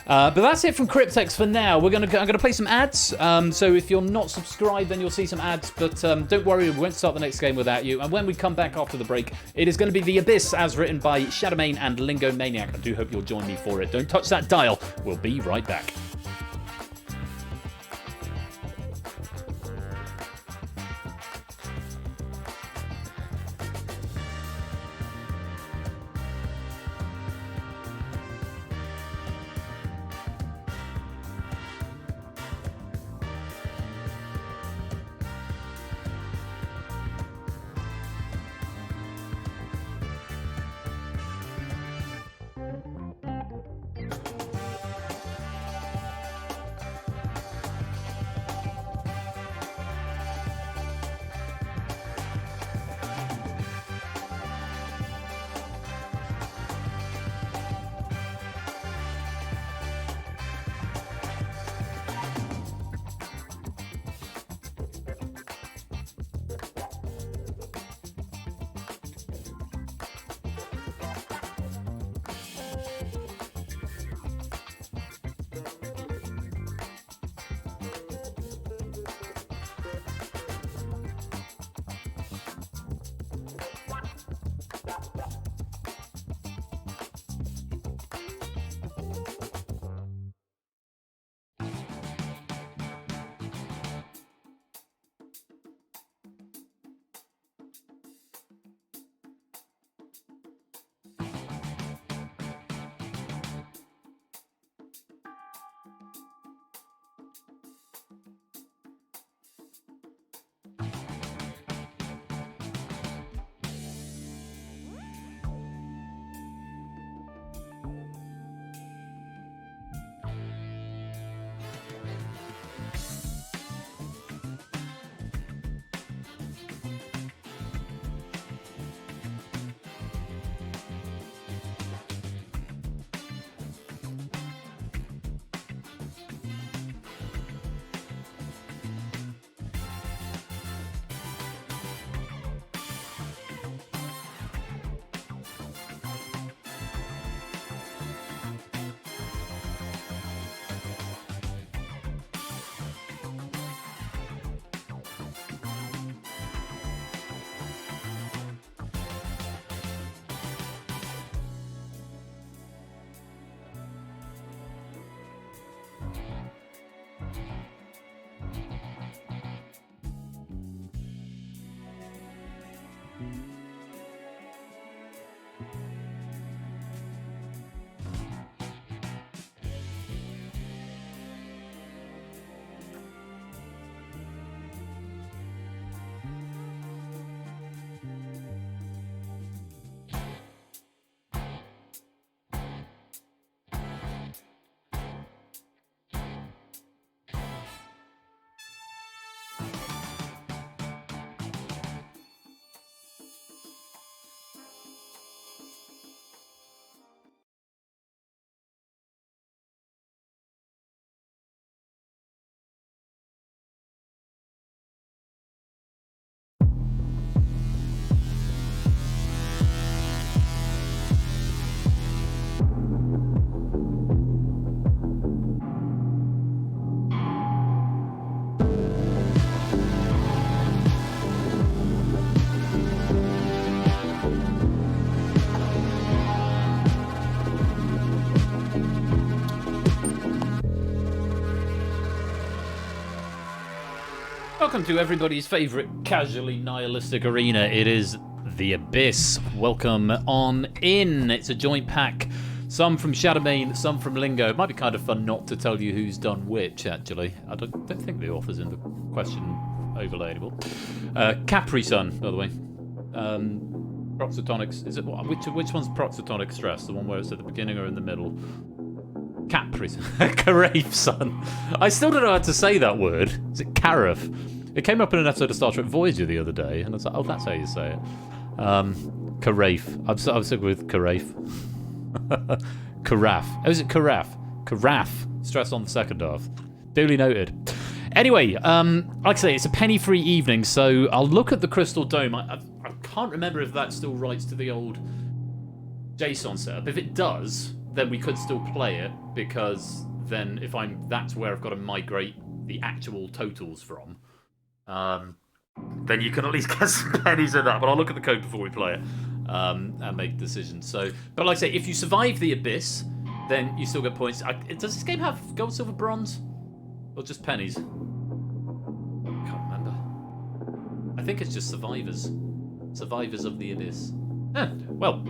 But that's it from Cryptex for now. I'm gonna play some ads. So if you're not subscribed, then you'll see some ads. But don't worry, we won't start the next game without you. And when we come back after the break, it is going to be The Abyss, as written by Shadowmane and Lingo Maniac. I do hope you'll join me for it. Don't touch that dial. We'll be right back. Welcome to everybody's favourite casually nihilistic arena. It is The Abyss. Welcome on in. It's a joint pack. Some from Shadowmane, some from Lingo. It might be kind of fun not to tell you who's done which, actually. I don't think the author's in the question overlayable. Capri Sun, by the way. Proxotonics. Is it which one's proxotonic stress? The one where it's at the beginning or in the middle? Capri Sun. Carafe Sun. I still don't know how to say that word. Is it Carafe? It came up in an episode of Star Trek Voyager the other day, and I was like, oh, that's how you say it. Carafe. I'm stuck with Carafe. Carafe. Oh, is it Carafe? Carafe. Stress on the second half. Duly noted. Anyway, like I say, it's a penny-free evening, so I'll look at the Crystal Dome. I can't remember if that still writes to the old JSON setup. If it does, then we could still play it, because then that's where I've got to migrate the actual totals from. Then you can at least get some pennies in that. But I'll look at the code before we play it and make decisions. So, but like I say, if you survive the Abyss, then you still get points. Does this game have gold, silver, bronze? Or just pennies? Can't remember. I think it's just survivors. Survivors of the Abyss. Well,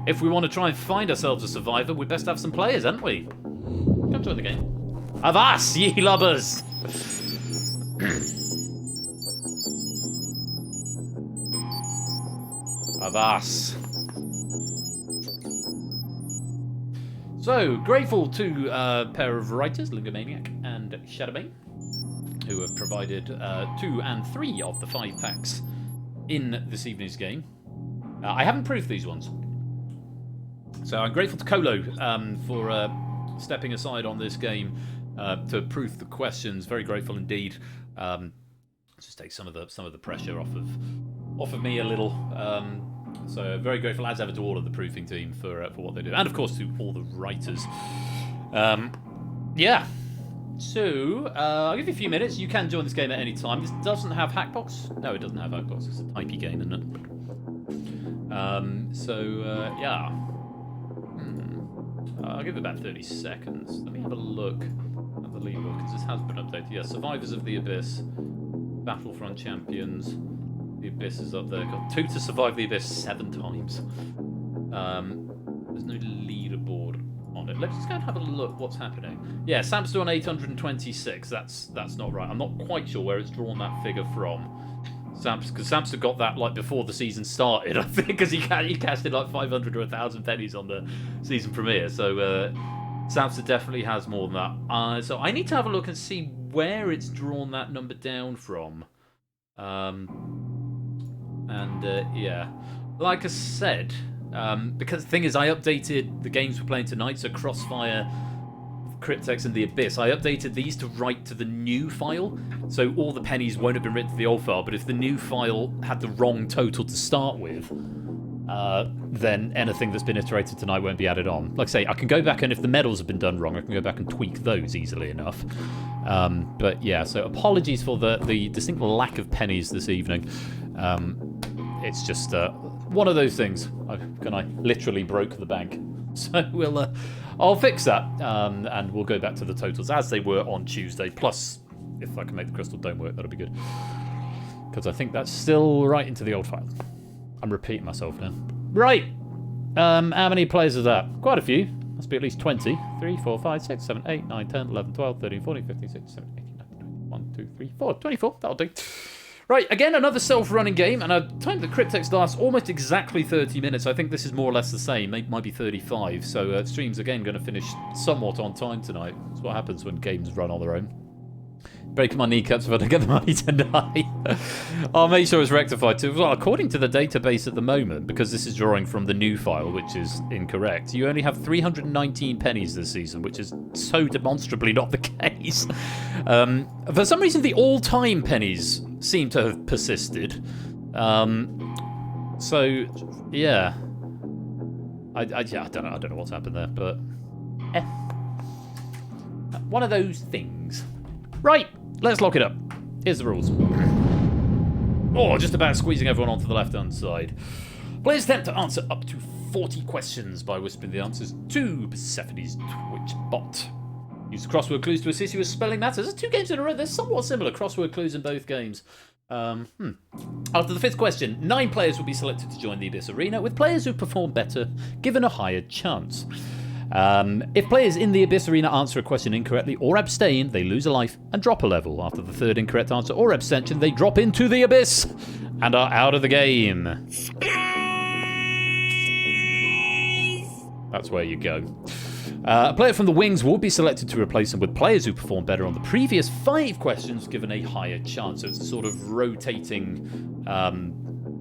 if we want to try and find ourselves a survivor, we'd best have some players, haven't we? Come join the game. Avast, ye lubbers! Avast. So, grateful to a pair of writers, Lingomaniac and Shadowbane, who have provided 2 and 3 of the 5 packs in this evening's game. I haven't proofed these ones. So I'm grateful to Colo for stepping aside on this game to proof the questions. Very grateful indeed. Just take some of the pressure off of me a little. So very grateful as ever to all of the proofing team for what they do, and of course to all the writers. Yeah. So I'll give you a few minutes. You can join this game at any time. This doesn't have Hackbox. No, it doesn't have Hackbox. It's a typey game, isn't it? Yeah. I'll give it about 30 seconds. Let me have a look at the leaderboard, because this has been updated. Yeah, Survivors of the Abyss, Battlefront Champions. The Abyss is up there. Got 2 to survive the Abyss 7 times. There's no leaderboard on it. Let's just go and have a look what's happening. Yeah, Sam's on 826. That's not right. I'm not quite sure where it's drawn that figure from. Because Samster got that like before the season started, I think, because he casted like 500 or 1,000 pennies on the season premiere. So Samster definitely has more than that. So I need to have a look and see where it's drawn that number down from. Yeah, like I said, because the thing is, I updated the games we're playing tonight, so Crossfire, Cryptex, and the Abyss. I updated these to write to the new file, so all the pennies won't have been written to the old file, but if the new file had the wrong total to start with, then anything that's been iterated tonight won't be added on. Like I say, I can go back, and if the medals have been done wrong, I can go back and tweak those easily enough. But yeah, so apologies for the distinct lack of pennies this evening. It's just one of those things. I literally broke the bank. So I'll fix that, and we'll go back to the totals as they were on Tuesday. Plus, if I can make the Crystal Dome work, that'll be good. Because I think that's still right into the old file. I'm repeating myself now. Right. How many players is that? Quite a few. Must be at least 20. 3, 4, 5, 6, 7, 8, 9, 10, 11, 12, 13, 14, 15, 16, 17, 18, 19, 20, 1, 2, 3, 4. 24. That'll do. Right, again, another self-running game, and I've timed the Cryptex lasts almost exactly 30 minutes. I think this is more or less the same. It might be 35, so stream's again going to finish somewhat on time tonight. That's what happens when games run on their own. Breaking my kneecaps if I don't get the money tonight. I'll make sure it's rectified too. Well, according to the database at the moment, because this is drawing from the new file, which is incorrect, you only have 319 pennies this season, which is so demonstrably not the case. For some reason, the all-time pennies seem to have persisted. So, yeah. I don't know what's happened there, but one of those things. Right, let's lock it up. Here's the rules. Oh, just about squeezing everyone onto the left-hand side. Players attempt to answer up to 40 questions by whispering the answers to Persephone's Twitch bot. Use crossword clues to assist you with spelling matters. There's 2 games in a row. They're somewhat similar crossword clues in both games. After the 5th question, 9 players will be selected to join the Abyss Arena, with players who perform better given a higher chance. If players in the Abyss Arena answer a question incorrectly or abstain, they lose a life and drop a level. After the 3rd incorrect answer or abstention, they drop into the Abyss and are out of the game. That's where you go. A player from the Wings will be selected to replace them with players who perform better on the previous 5 questions given a higher chance. So it's a sort of rotating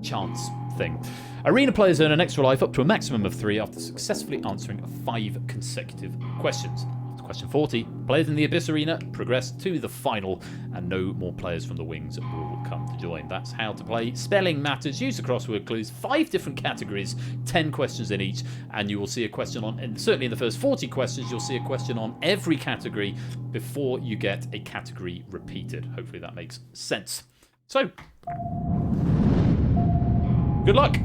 chance thing. Arena players earn an extra life up to a maximum of 3 after successfully answering 5 consecutive questions. After Question 40. Players in the Abyss Arena progress to the final, and no more players from the wings will come to join. That's how to play Spelling Matters. Use the crossword clues, 5 different categories, 10 questions in each, and you will see a question on, and certainly in the first 40 questions, you'll see a question on every category before you get a category repeated. Hopefully that makes sense. So, good luck.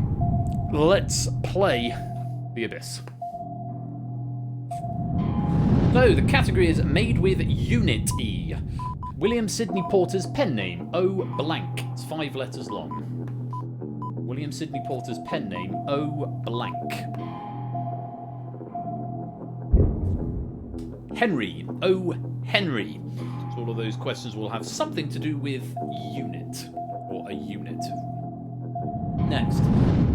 Let's play the Abyss. So, the category is Made with Unit E. William Sidney Porter's pen name, O blank. It's 5 letters long. William Sidney Porter's pen name, O blank. Henry, O Henry. So all of those questions will have something to do with unit, or a unit. Next.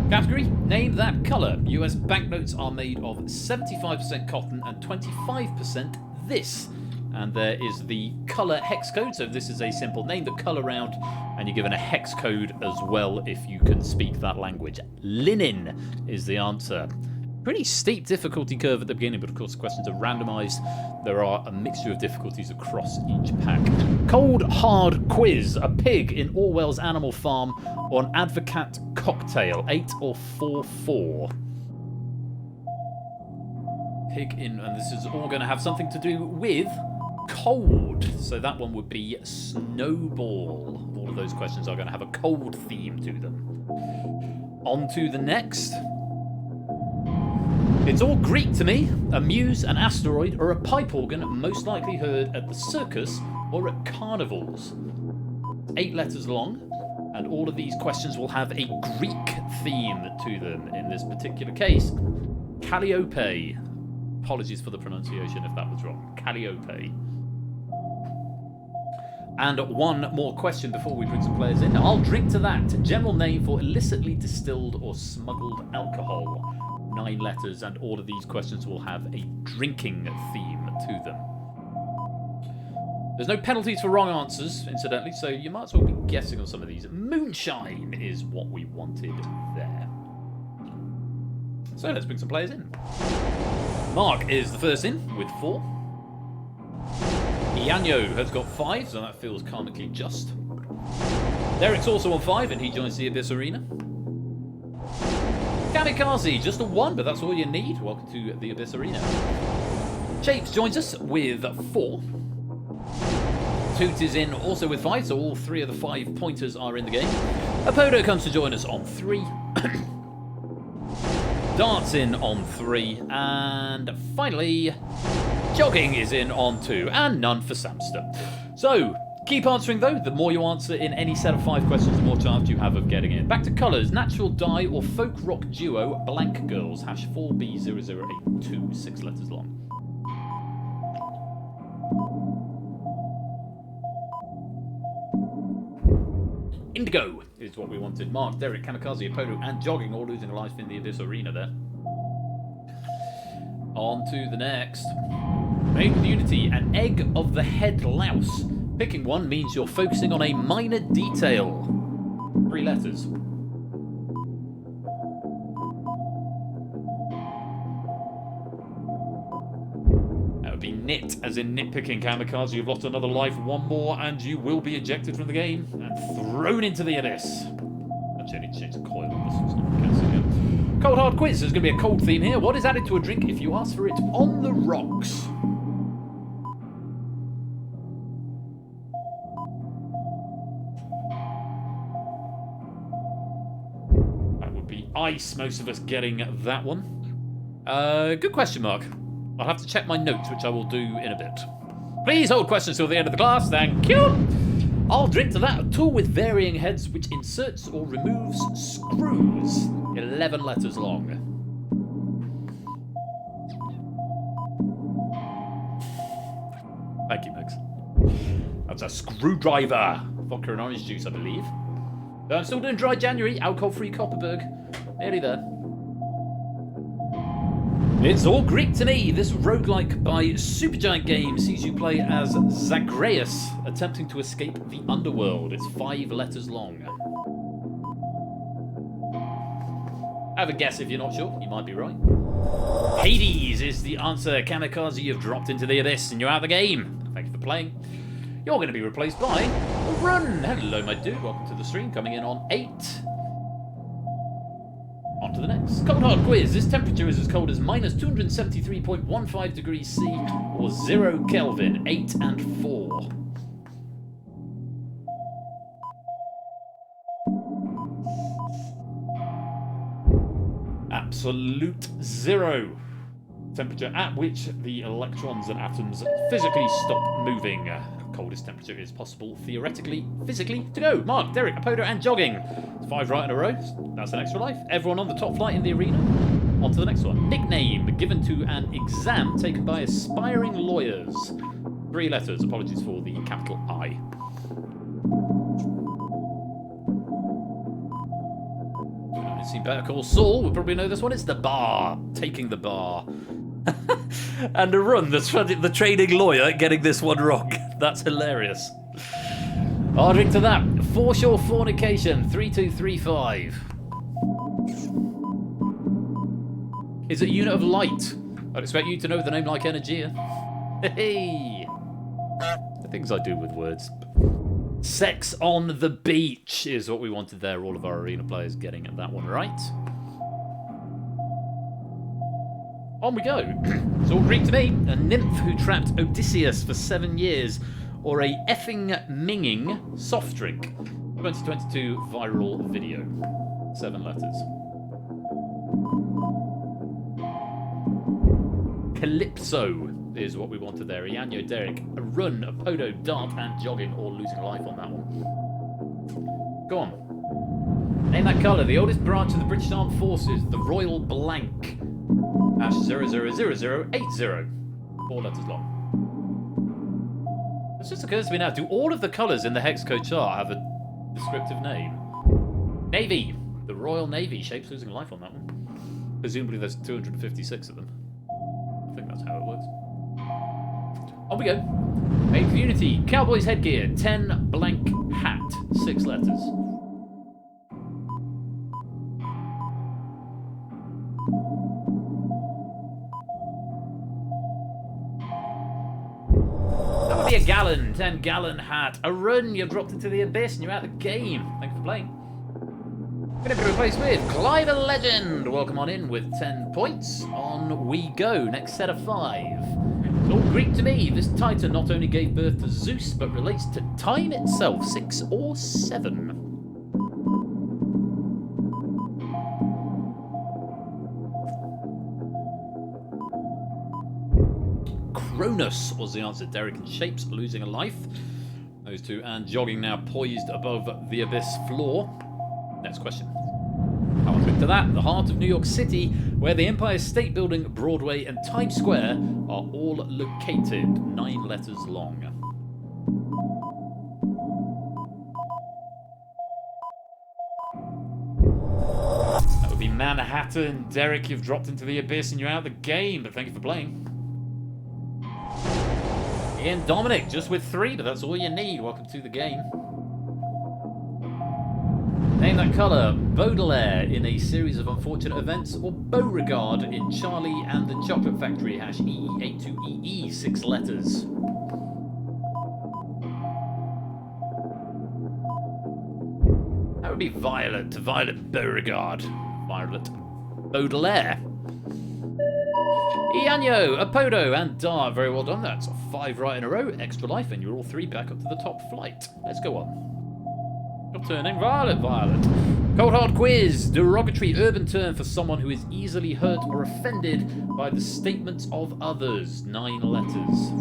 Category, name that colour. US banknotes are made of 75% cotton and 25% this. And there is the colour hex code. So this is a simple name the colour round, and you're given a hex code as well if you can speak that language. Linen is the answer. Pretty steep difficulty curve at the beginning, but of course the questions are randomised. There are a mixture of difficulties across each pack. Cold hard quiz. A pig in Orwell's Animal Farm or an Advocat cocktail. 8 or 4-4. Pig in, and this is all going to have something to do with cold. So that one would be snowball. All of those questions are going to have a cold theme to them. On to the next. It's all Greek to me. A muse, an asteroid, or a pipe organ most likely heard at the circus or at carnivals. 8 letters long, and all of these questions will have a Greek theme to them in this particular case. Calliope. Apologies for the pronunciation if that was wrong. Calliope. And one more question before we bring some players in. I'll drink to that. General name for illicitly distilled or smuggled alcohol. 9 letters, and all of these questions will have a drinking theme to them. There's no penalties for wrong answers, incidentally, so you might as well be guessing on some of these. Moonshine is what we wanted there. So let's bring some players in. Mark is the first in with 4. Ianyo has got 5, so that feels karmically just. Derek's also on 5, and he joins the Abyss Arena. Kamikaze, just a 1, but that's all you need. Welcome to the Abyss Arena. Shapes joins us with 4. Toot is in also with 5, so all 3 of the 5 pointers are in the game. Apodo comes to join us on 3. Dart's in on 3. And finally, Jogging is in on 2. And none for Samster. So, keep answering though. The more you answer in any set of 5 questions, the more chance you have of getting in. Back to colours. Natural dye or folk rock duo, Blank Girls. #4B0082. 6 letters long. Indigo is what we wanted. Mark, Derek, Kamikaze, Apodo, and Jogging all losing a life in the Abyss Arena there. On to the next. Made with Unity, an egg of the head louse. Picking one means you're focusing on a minor detail. 3 letters. That would be nit, as in nitpicking. Kamikaze, you've lost another life, 1 more, and you will be ejected from the game and thrown into the abyss. Actually, I need to change the coil on this. It's not cancelling it. Cold hard quiz. There's going to be a cold theme here. What is added to a drink if you ask for it on the rocks? Ice, most of us getting that one. Good question, Mark. I'll have to check my notes, which I will do in a bit. Please hold questions till the end of the class. Thank you. I'll drink to that. A tool with varying heads which inserts or removes screws. 11 letters long. Thank you, Max. That's a screwdriver. Vodka and orange juice, I believe. I'm still doing dry January. Alcohol-free Copperberg. Nearly there. It's all Greek to me. This roguelike by Supergiant Games sees you play as Zagreus, attempting to escape the underworld. It's 5 letters long. Have a guess if you're not sure. You might be right. Hades is the answer. Kamikaze, you've dropped into the abyss and you're out of the game. Thank you for playing. You're going to be replaced by Run. Hello, my dude. Welcome to the stream. Coming in on 8. On to the next. Cold hard quiz. This temperature is as cold as minus 273.15 degrees C or 0 Kelvin, 8 and 4. Absolute 0. Temperature at which the electrons and atoms physically stop moving. Coldest temperature is possible, theoretically, physically, to go. Mark, Derek, Apodo, and jogging. It's 5 right in a row. That's an extra life. Everyone on the top flight in the arena. On to the next one. Nickname given to an exam taken by aspiring lawyers. 3 letters. Apologies for the capital I. I've seen Better Call Saul. We'll probably know this one. It's the bar. Taking the bar. And a Run, the training lawyer, getting this one wrong. That's hilarious. I'll drink to that. Foreshore Fornication, 3235. Is it unit of light? I'd expect you to know the name like Energia. Hey! The things I do with words. Sex on the Beach is what we wanted there. All of our arena players getting that one right. On we go. It's all Greek to me. A nymph who trapped Odysseus for 7 years, or a effing minging soft drink. 2022 viral video. 7 letters. Calypso is what we wanted there. Ianyo, Derek, a Run, a Podo, Dart, and jogging, all losing life on that one. Go on. Name that colour. The oldest branch of the British Armed Forces, the Royal Blank. Hash 000080. 4 letters long. It just occurs to me now, do all of the colours in the hex code chart have a descriptive name? Navy. The Royal Navy. Shapes losing life on that one. Presumably there's 256 of them. I think that's how it works. On we go. Made for Unity. Cowboys headgear. 10 blank hat. 6 letters. Be a gallon, 10 gallon hat, a Run, you've dropped into the abyss and you're out of the game. Thanks for playing. Gonna be replaced with Clive a Legend. Welcome on in with 10 points. On we go, next set of 5. It's all Greek to me. This Titan not only gave birth to Zeus, but relates to time itself, 6 or 7. Cronus was the answer. Derek and Shapes losing a life. Those two. And jogging now poised above the abyss floor. Next question. How much to that? The heart of New York City, where the Empire State Building, Broadway, and Times Square are all located. 9 letters long. That would be Manhattan. Derek, you've dropped into the abyss and you're out of the game, but thank you for playing. Ian Dominic, just with 3, but that's all you need. Welcome to the game. Name that colour. Baudelaire in A Series of Unfortunate Events, or Beauregard in Charlie and the Chocolate Factory. Hash EE82EE, 6 letters. That would be Violet. Violet Beauregard. Violet Baudelaire. Ianyo, Apodo, and Dar. Very well done. That's 5 right in a row. Extra life, and you're all 3 back up to the top flight. Let's go on. Your turning. Violet, Violet. Cold hard quiz. Derogatory urban term for someone who is easily hurt or offended by the statements of others. 9 letters.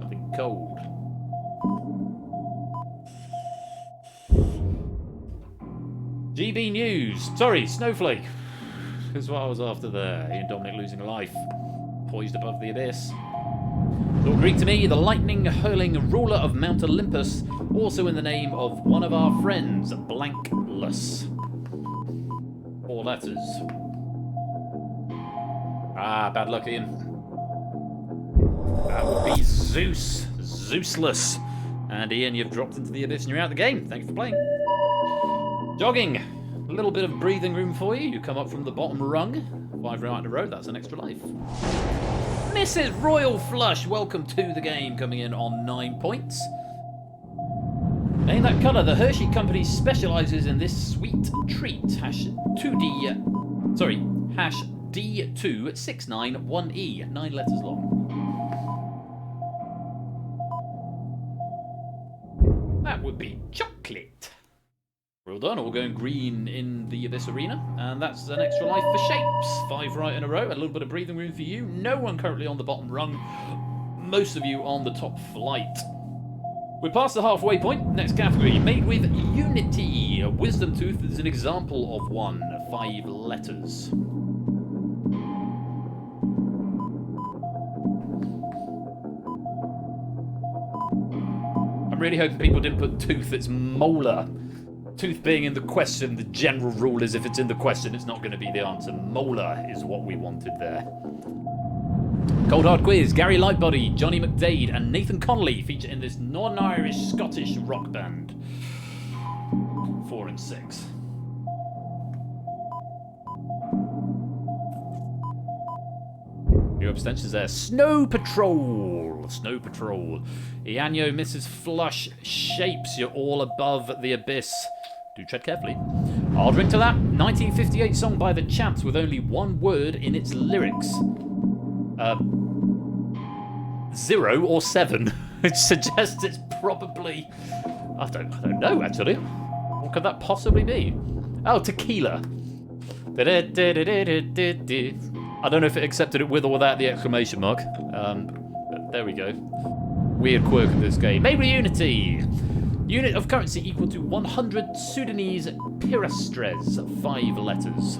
Something cold. GB News. Sorry, Snowflake. That's what I was after there. Ian Dominic losing a life. Poised above the abyss. It's all Greek to me. The lightning hurling ruler of Mount Olympus. Also in the name of one of our friends. Blankless. 4 letters. Ah, bad luck, Ian. That would be Zeus. Zeusless. And Ian, you've dropped into the abyss and you're out of the game. Thank you for playing. Jogging. A little bit of breathing room for you. You come up from the bottom rung. 5 right in a row, that's an extra life. Mrs. Royal Flush, welcome to the game, coming in on 9 points. Name that colour. The Hershey Company specialises in this sweet treat. Hash D2691E, 9 letters long. That would be chocolate. Well done, all going green in the Abyss Arena. And that's an extra life for Shapes. 5 right in a row, a little bit of breathing room for you. No one currently on the bottom rung. Most of you on the top flight. We're past the halfway point. Next category, made with Unity. A wisdom tooth is an example of one. 5 letters. I'm really hoping people didn't put tooth, it's molar. Tooth being in the question, the general rule is if it's in the question, it's not going to be the answer. Molar is what we wanted there. Cold Hard Quiz, Gary Lightbody, Johnny McDade, and Nathan Connolly feature in this non-Irish Scottish rock band. 4 and 6. New abstentions there. Snow Patrol. Snow Patrol. Ianyo, Mrs. Flush, Shapes. You're all above the abyss. Do tread carefully. I'll drink to that. 1958 song by the Champs with only one word in its lyrics. 0 or 7. It suggests it's probably... I don't know, actually. What could that possibly be? Oh, tequila. I don't know if it accepted it with or without the exclamation mark. But there we go. Weird quirk of this game. Made with Unity. Unit of currency equal to 100 Sudanese piastres. 5 letters.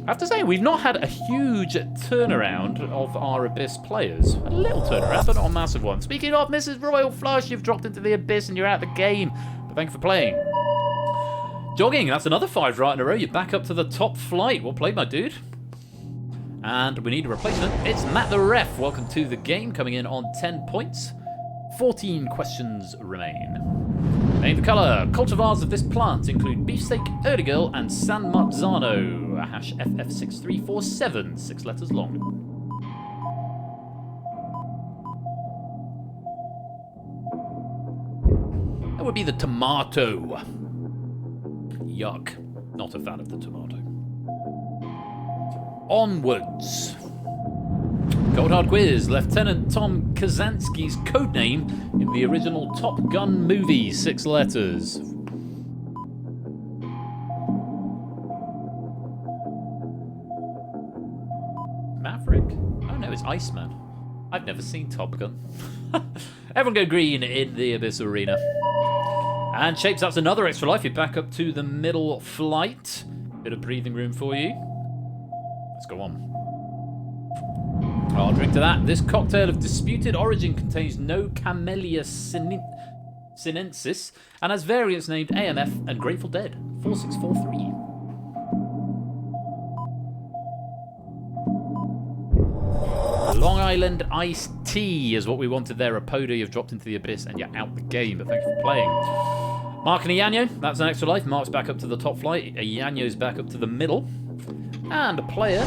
I have to say, we've not had a huge turnaround of our Abyss players. A little turnaround, but not a massive one. Speaking of Mrs. Royal Flush, you've dropped into the Abyss and you're out of the game. But thank you for playing. Jogging, that's another 5 right in a row. You're back up to the top flight. Well played, my dude. And we need a replacement. It's Matt the Ref. Welcome to the game, coming in on 10 points. 14 questions remain. Name the colour. Cultivars of this plant include beefsteak, Erdigirl, and San Marzano. Hash FF6347, 6 letters long. That would be the tomato. Yuck. Not a fan of the tomato. Onwards. Cold Hard Quiz. Lieutenant Tom Kazansky's codename in the original Top Gun movie. 6 letters. Maverick? Oh no, it's Iceman. I've never seen Top Gun. Everyone go green in the Abyss Arena. And Shapes, that's another extra life. You're back up to the middle flight. Bit of breathing room for you. Let's go on. I'll drink to that. This cocktail of disputed origin contains no Camellia sinensis and has variants named AMF and Grateful Dead. 4643. Long Island Iced Tea is what we wanted there. Apoda, you've dropped into the Abyss and you're out the game, but thanks for playing. Mark and Ianyo, that's an extra life. Mark's back up to the top flight. Ianyo's back up to the middle. And a player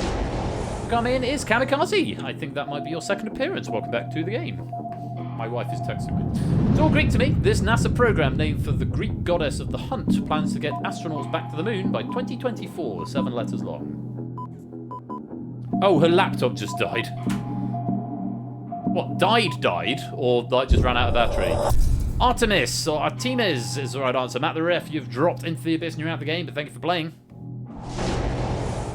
come in is Kamikaze. I think that might be your second appearance. Welcome back to the game. My wife is texting me. It's all Greek to me. This NASA program, named for the Greek goddess of the hunt, plans to get astronauts back to the moon by 2024. 7 letters long. Oh, her laptop just died. What, died? Or like just ran out of battery? Artemis, or Artemis is the right answer. Matt the Ref, you've dropped into the Abyss and you're out of the game, but thank you for playing.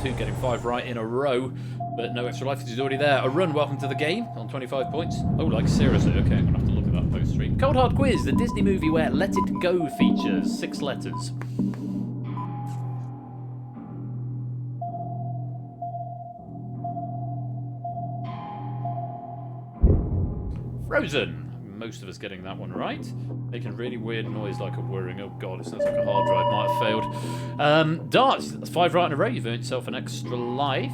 2 getting 5 right in a row, but no extra life because he's already there. A run, welcome to the game on 25 points. Oh, like seriously, okay, I'm gonna have to look at that post stream. Cold Hard Quiz, the Disney movie where Let It Go features. 6 letters. Frozen. Most of us getting that one right. Making a really weird noise like a whirring. Oh god, it sounds like a hard drive might have failed. Darts, that's 5 right in a row. You've earned yourself an extra life.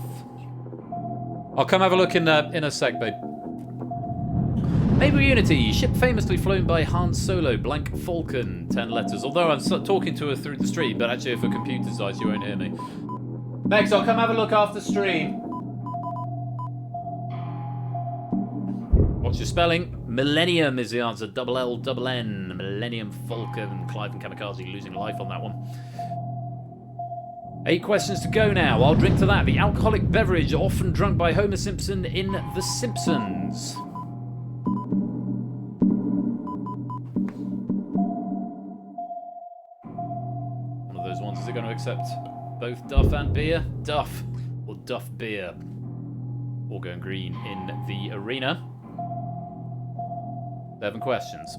I'll come have a look in a sec, babe. Maybe Unity, ship famously flown by Han Solo, blank Falcon, 10 letters. Although I'm talking to her through the stream, but actually if her computer's dies, you won't hear me. Megs, I'll come have a look after stream. What's your spelling? Millennium is the answer. Double L, double N. Millennium Falcon. Clive and Kamikaze losing life on that one. 8 questions to go now. I'll drink to that. The alcoholic beverage often drunk by Homer Simpson in The Simpsons. One of those ones. Is it going to accept both Duff and beer? Duff. Or Duff beer. All going green in the arena. 11 questions.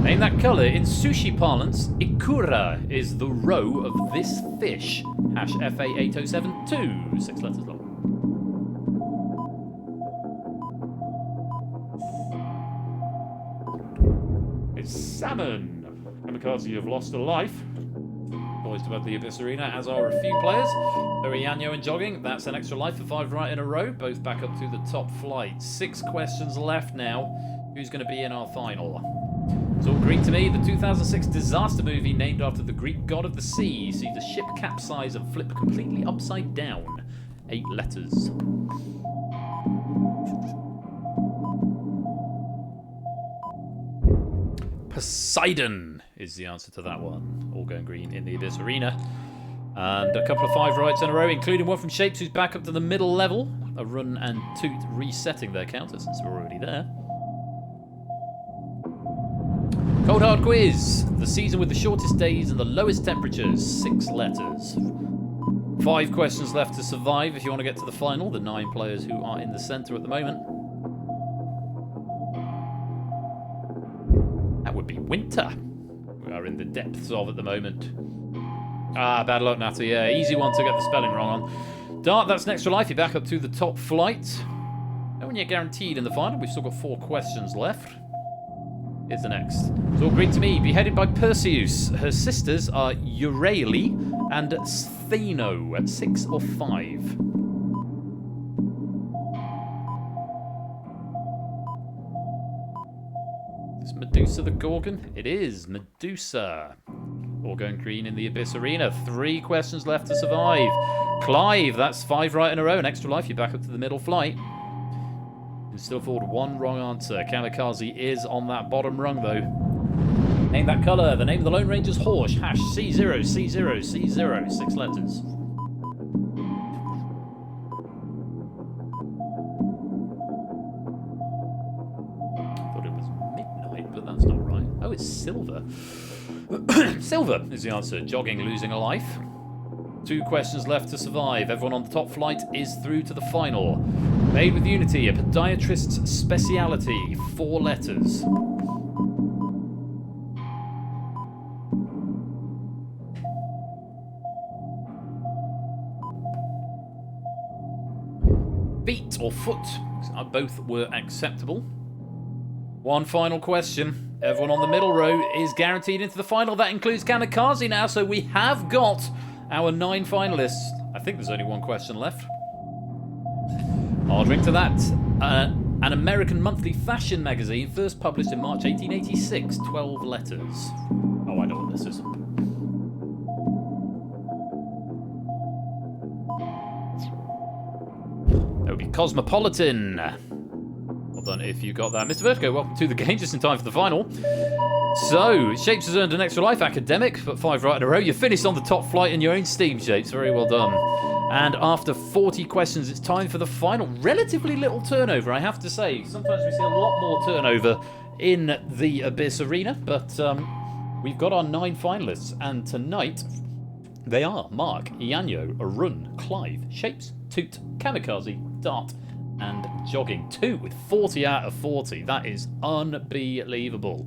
Name that colour. In sushi parlance, ikura is the roe of this fish. Hash FA8072. 6 letters long. It's salmon. Kamikaze, you've lost a life. Poised above the Abyss Arena, as are a few players. Yanyo and jogging. That's an extra life for 5 right in a row. Both back up to the top flight. 6 questions left now. Who's going to be in our final? It's all Greek to me. The 2006 disaster movie named after the Greek god of the sea sees a ship capsize and flip completely upside down. 8 letters. Poseidon is the answer to that one. All going green in the Abyss Arena. And a couple of 5 rights in a row, including one from Shapes, who's back up to the middle level. A run and Toot resetting their counters since we're already there. Cold Hard Quiz. The season with the shortest days and the lowest temperatures. 6 letters. 5 questions left to survive if you want to get to the final. The 9 players who are in the centre at the moment. That would be winter. We are in the depths of at the moment. Ah, bad luck, Natty. Yeah, easy one to get the spelling wrong on. Dart, that's an extra life. You're back up to the top flight. No one yet guaranteed in the final. We've still got 4 questions left. Here's the next. It's all Greek to me. Beheaded by Perseus. Her sisters are Euryale and Stheno at 6 or 5. Is Medusa the Gorgon? It is Medusa. All going green in the Abyss Arena. 3 questions left to survive. Clive, that's 5 right in a row. An extra life. You're back up to the middle flight. You still afford 1 wrong answer. Kamikaze is on that bottom rung, though. Name that colour. The name of the Lone Ranger's horse. Hash C0, C0, C0. 6 letters. Thought it was midnight, but that's not right. Oh, it's silver. Silver is the answer. Jogging, losing a life. 2 questions left to survive. Everyone on the top flight is through to the final. Made with Unity, a podiatrist's speciality. 4 letters. Feet or foot. Both were acceptable. 1 final question. Everyone on the middle row is guaranteed into the final. That includes Kamikaze now, so we have got our 9 finalists. I think there's only 1 question left. I'll drink to that. An American monthly fashion magazine, first published in March 1886. 12 letters. Oh, I know what this is. That would be Cosmopolitan. Well done if you got that. Mr. Vertigo, welcome to the game, just in time for the final. So, Shapes has earned an extra life. Academic, but 5 right in a row. You finished on the top flight in your own steam, Shapes. Very well done. And after 40 questions, it's time for the final. Relatively little turnover, I have to say. Sometimes we see a lot more turnover in the Abyss Arena, but we've got our 9 finalists. And tonight, they are Mark, Yanyo, Arun, Clive, Shapes, Toot, Kamikaze, Dart, and Jogging. 2 with 40 out of 40. That is unbelievable.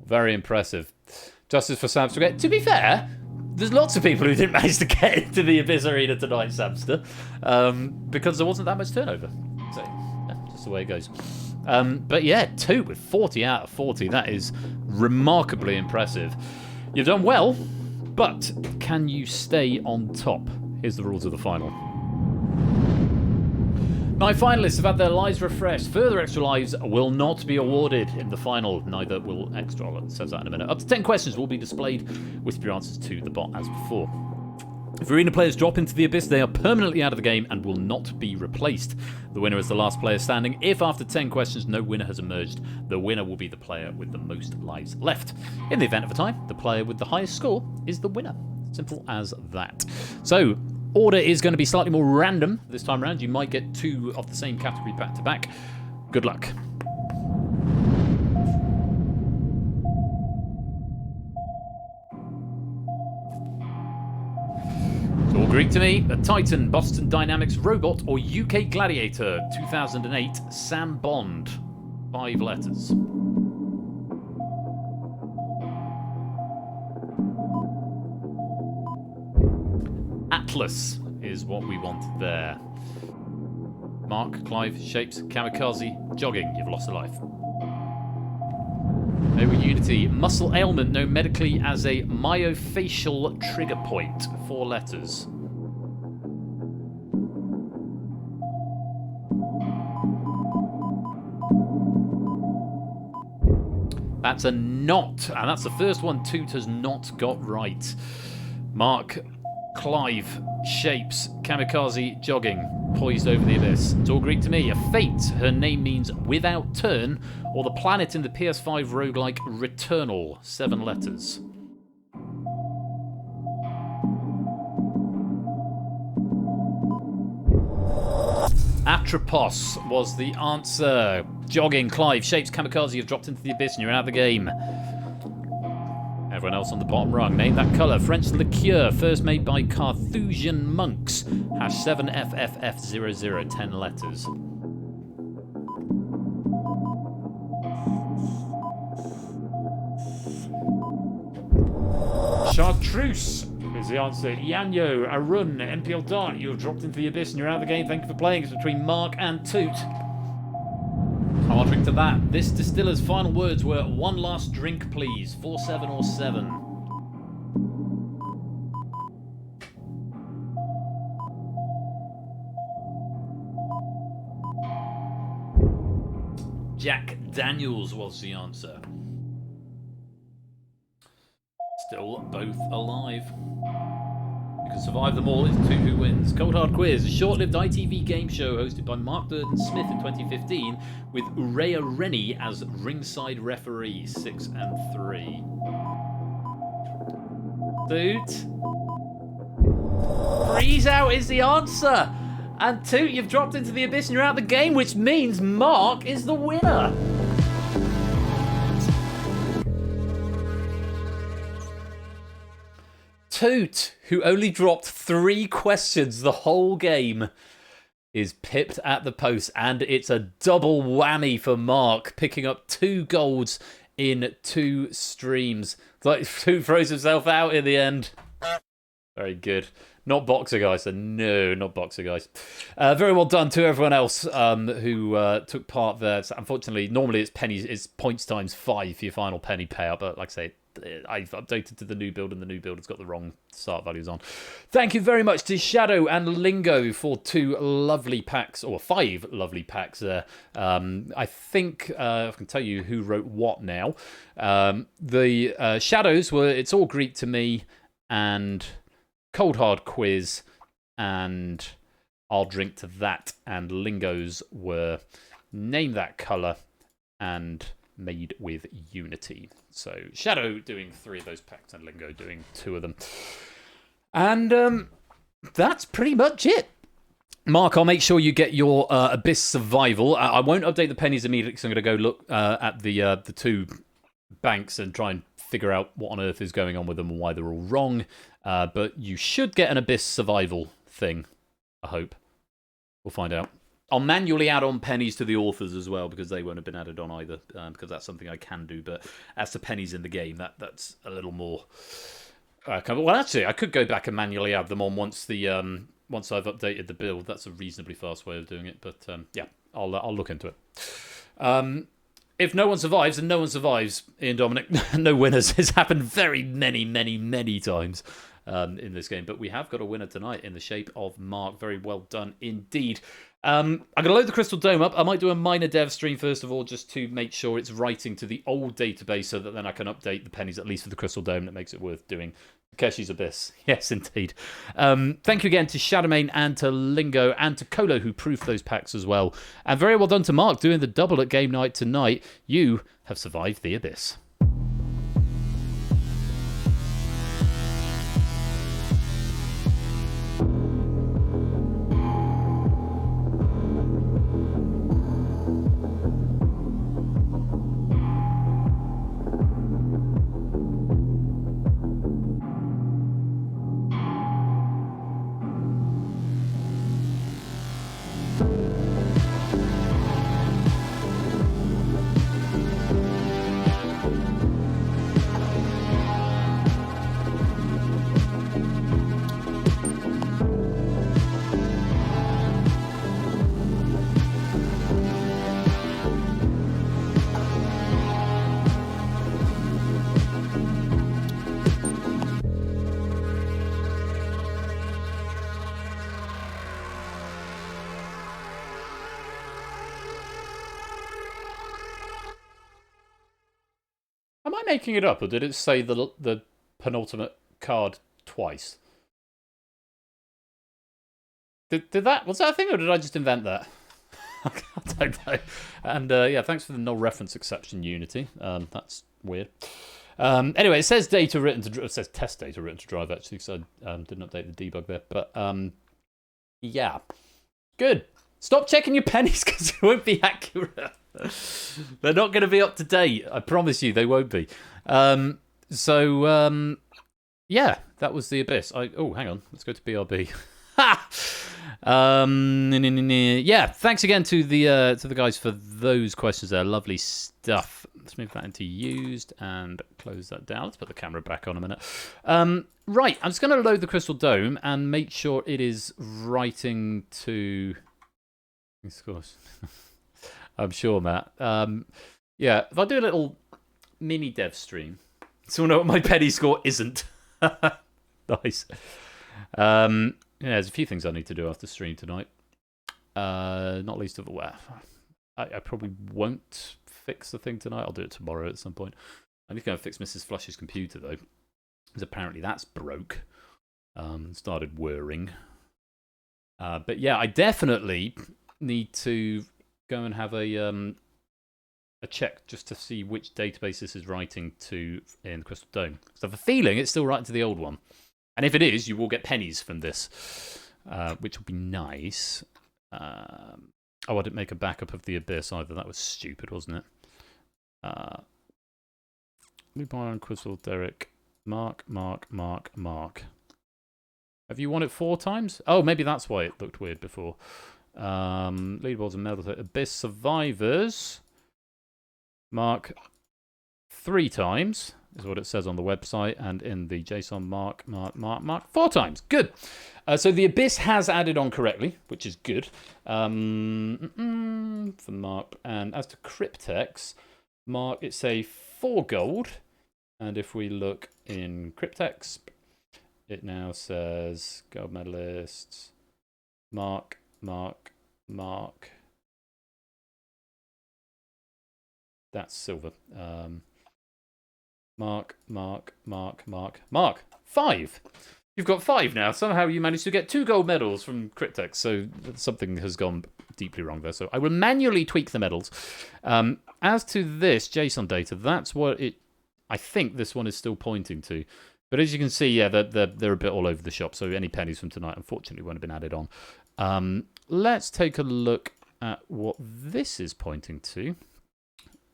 Very impressive. Justice for Samster. To be fair, there's lots of people who didn't manage to get into the Abyss Arena tonight, Samster, because there wasn't that much turnover. So, yeah, just the way it goes. But yeah, 2 with 40 out of 40. That is remarkably impressive. You've done well, but can you stay on top? Here's the rules of the final. 9 finalists have had their lives refreshed. Further extra lives will not be awarded in the final. Neither will extra. It says that in a minute. Up to 10 questions will be displayed. Whisper your answers to the bot as before. If arena players drop into the abyss, they are permanently out of the game and will not be replaced. The winner is the last player standing. If after 10 questions no winner has emerged, the winner will be the player with the most lives left. In the event of a tie, the player with the highest score is the winner. Simple as that. So, order is going to be slightly more random this time around. You might get 2 of the same category back to back. Good luck. It's all Greek to me. A Titan, Boston Dynamics robot, or UK Gladiator, 2008, Sam Bond. 5 letters. Atlas is what we want there. Mark, Clive, Shapes, Kamikaze, Jogging. You've lost a life. No Unity. Muscle ailment known medically as a myofascial trigger point. 4 letters. That's a knot, and that's the first one Toot has not got right. Mark, Clive, Shapes, Kamikaze, Jogging, poised over the abyss. It's all Greek to me. A fate. Her name means without turn, or the planet in the PS5 roguelike Returnal. 7 letters. Atropos was the answer. Jogging, Clive, Shapes, Kamikaze have dropped into the abyss and you're out of the game. Everyone else on the bottom rung. Name that colour. French liqueur, first made by Carthusian monks. #7FFF00, 10 letters. Chartreuse is the answer. Yanyo, Arun, NPL Dart, you have dropped into the abyss and you're out of the game. Thank you for playing. It's between Mark and Toot. I'll drink to that. This distiller's final words were, "One last drink, please." 4, 7, or 7. Jack Daniels was the answer. Still both alive. You can survive them all. It's 2 who wins. Cold Hard Quiz, a short-lived ITV game show hosted by Mark Durden-Smith in 2015 with Urea Rennie as ringside referee. 6 and 3. Toot. Freeze out is the answer. And Toot, you've dropped into the abyss and you're out of the game, which means Mark is the winner. Toot, who only dropped 3 questions the whole game, is pipped at the post, and it's a double whammy for Mark, picking up 2 golds in 2 streams. It's like Toot throws himself out in the end. Very good. Not Boxer Guys, so no, not Boxer Guys. Very well done to everyone else who took part there. So unfortunately, normally it's points times 5 for your final penny payout, but like I say, I've updated to the new build, and the new build has got the wrong start values on. Thank you very much to Shadow and Lingo for 2 lovely packs, or 5 lovely packs there. I think I can tell you who wrote what now. The Shadows were It's All Greek to Me, and Cold Hard Quiz, and I'll Drink to That. And Lingos were Name That Colour and Made with Unity. So Shadow doing 3 of those packs and Lingo doing 2 of them. And that's pretty much it. Mark, I'll make sure you get your Abyss Survival. I won't update the pennies immediately because I'm going to go look at the 2 banks and try and figure out what on earth is going on with them and why they're all wrong. But you should get an Abyss Survival thing, I hope. We'll find out. I'll manually add on pennies to the authors as well, because they won't have been added on either, because that's something I can do. But as to pennies in the game, that's a little more... well, actually, I could go back and manually add them on once once I've updated the build. That's a reasonably fast way of doing it. But yeah, I'll look into it. If no one survives, and no one survives, Ian Dominic, no winners. It's happened very many times in this game. But we have got a winner tonight in the shape of Mark. Very well done indeed. I'm going to load the Crystal Dome up. I might do a minor dev stream first of all, just to make sure it's writing to the old database, so that then I can update the pennies, at least for the Crystal Dome. That makes it worth doing. Keshi's Abyss. Yes, indeed. Thank you again to Shadowmane and to Lingo and to Kolo who proofed those packs as well. And very well done to Mark doing the double at game night tonight. You have survived the Abyss. Am I making it up, or did it say the penultimate card twice? Was that a thing, or did I just invent that? I don't know. And yeah, thanks for the null reference exception, Unity. That's weird. Anyway, it says data written to it says test data written to drive actually, so I didn't update the debug there. But yeah, good. Stop checking your pennies because it won't be accurate. They're not going to be up to date. I promise you, they won't be. So yeah, that was the Abyss. Oh, hang on. Let's go to BRB. Yeah, thanks again to the guys for those questions there. Lovely stuff. Let's move that into used and close that down. Let's put the camera back on a minute. Right, I'm just going to load the Crystal Dome and make sure it is writing to... Scores. I'm sure, Matt. Yeah, if I do a little mini dev stream, so we'll know what my penny score isn't. Nice. Yeah, there's a few things I need to do after stream tonight. Not least of all, I probably won't fix the thing tonight. I'll do it tomorrow at some point. I need to go and fix Mrs. Flush's computer, though, because apparently that's broke. Started whirring. But yeah, I definitely need to go and have a check just to see which database this is writing to in Crystal Dome. So I have a feeling it's still writing to the old one. And if it is, you will get pennies from this, which will be nice. Oh, I didn't make a backup of the Abyss either. That was stupid, wasn't it? Byron, Crystal, Derek, Mark. Have you won it 4 times? Oh, maybe that's why it looked weird before. Leaderboards and medals. Abyss survivors. Mark 3 times is what it says on the website, and in the JSON Mark 4 times. Good. So the Abyss has added on correctly, which is good. For Mark, and as to Cryptex, Mark, it's a 4 gold, and if we look in Cryptex, it now says gold medalists. Mark. That's silver. Mark. 5. You've got 5 now. Somehow you managed to get 2 gold medals from Cryptex, so something has gone deeply wrong there. So I will manually tweak the medals. As to this JSON data, that's what I think this one is still pointing to. But as you can see, yeah, they're a bit all over the shop. So any pennies from tonight, unfortunately, won't have been added on. Let's take a look at what this is pointing to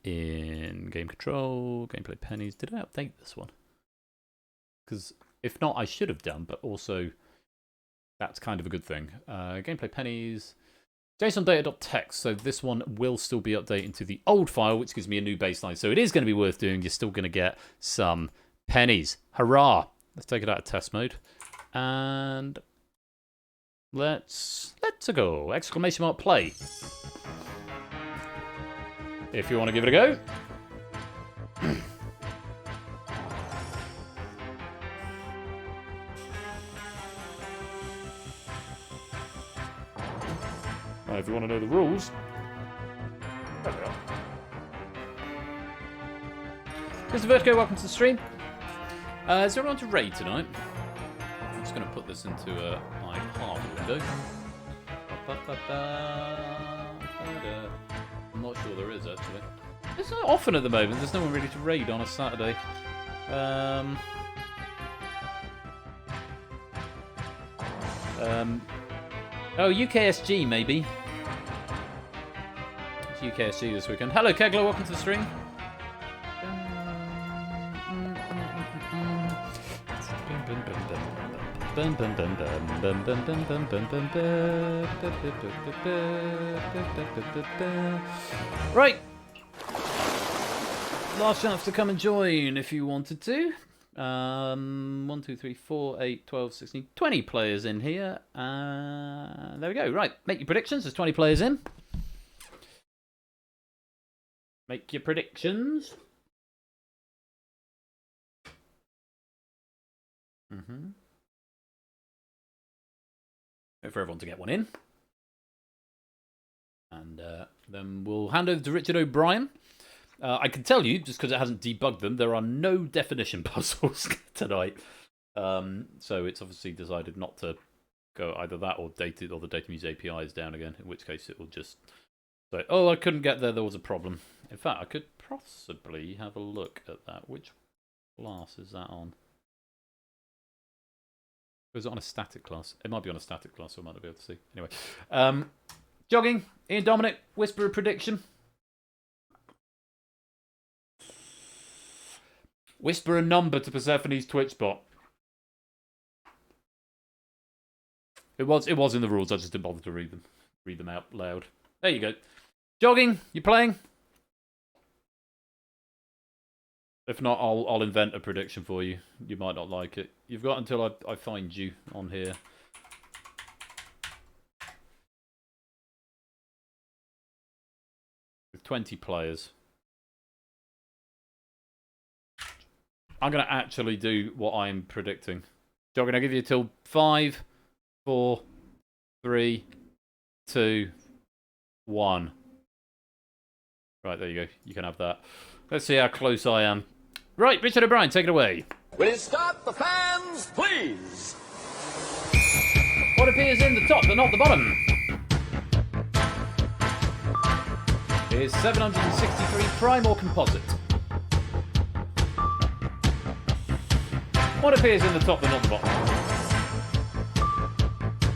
in game control, gameplay pennies. Did I update this one? Because if not, I should have done, but also that's kind of a good thing. Gameplay pennies, JSON-data.text. So this one will still be updating to the old file, which gives me a new baseline. So it is going to be worth doing. You're still going to get some pennies. Hurrah! Let's take it out of test mode. And let's go. Exclamation mark play. If you want to give it a go. If you want to know the rules. There we are. Mr. Vertigo, welcome to the stream. Is there anyone to raid tonight? I'm just going to put this into my heart window. I'm not sure there is, actually. It's not often at the moment. There's no one really to raid on a Saturday. Oh, UKSG, maybe. It's UKSG this weekend. Hello, Kegler. Welcome to the stream. Right. Last chance to come and join if you wanted to. 1, 2, 3, 4, 8, 12, 16, 20 players in here. There we go. Right. Make your predictions. There's 20 players in. Make your predictions. Wait for everyone to get one in. And then we'll hand over to Richard O'Brien. I can tell you, just because it hasn't debugged them, there are no definition puzzles tonight. So it's obviously decided not to go either that or dated or the Datamuse API is down again, in which case it will just say, oh, I couldn't get there was a problem. In fact, I could possibly have a look at that. Which class is that on? Or is it on a static class? It might be on a static class, so I might not be able to see. Anyway. Jogging, Ian Dominic, whisper a prediction. Whisper a number to Persephone's Twitch bot. It was in the rules, I just didn't bother to read them out loud. There you go. Jogging, you playing? If not, I'll invent a prediction for you. You might not like it. You've got until I find you on here. With 20 players. I'm going to actually do what I'm predicting. Jogging, I'll give you till 5, 4, 3, 2, 1. Right, there you go. You can have that. Let's see how close I am. Right, Richard O'Brien, take it away. Will you start the fans, please? What appears in the top but not the bottom is 763 prime or composite. What appears in the top but not the bottom?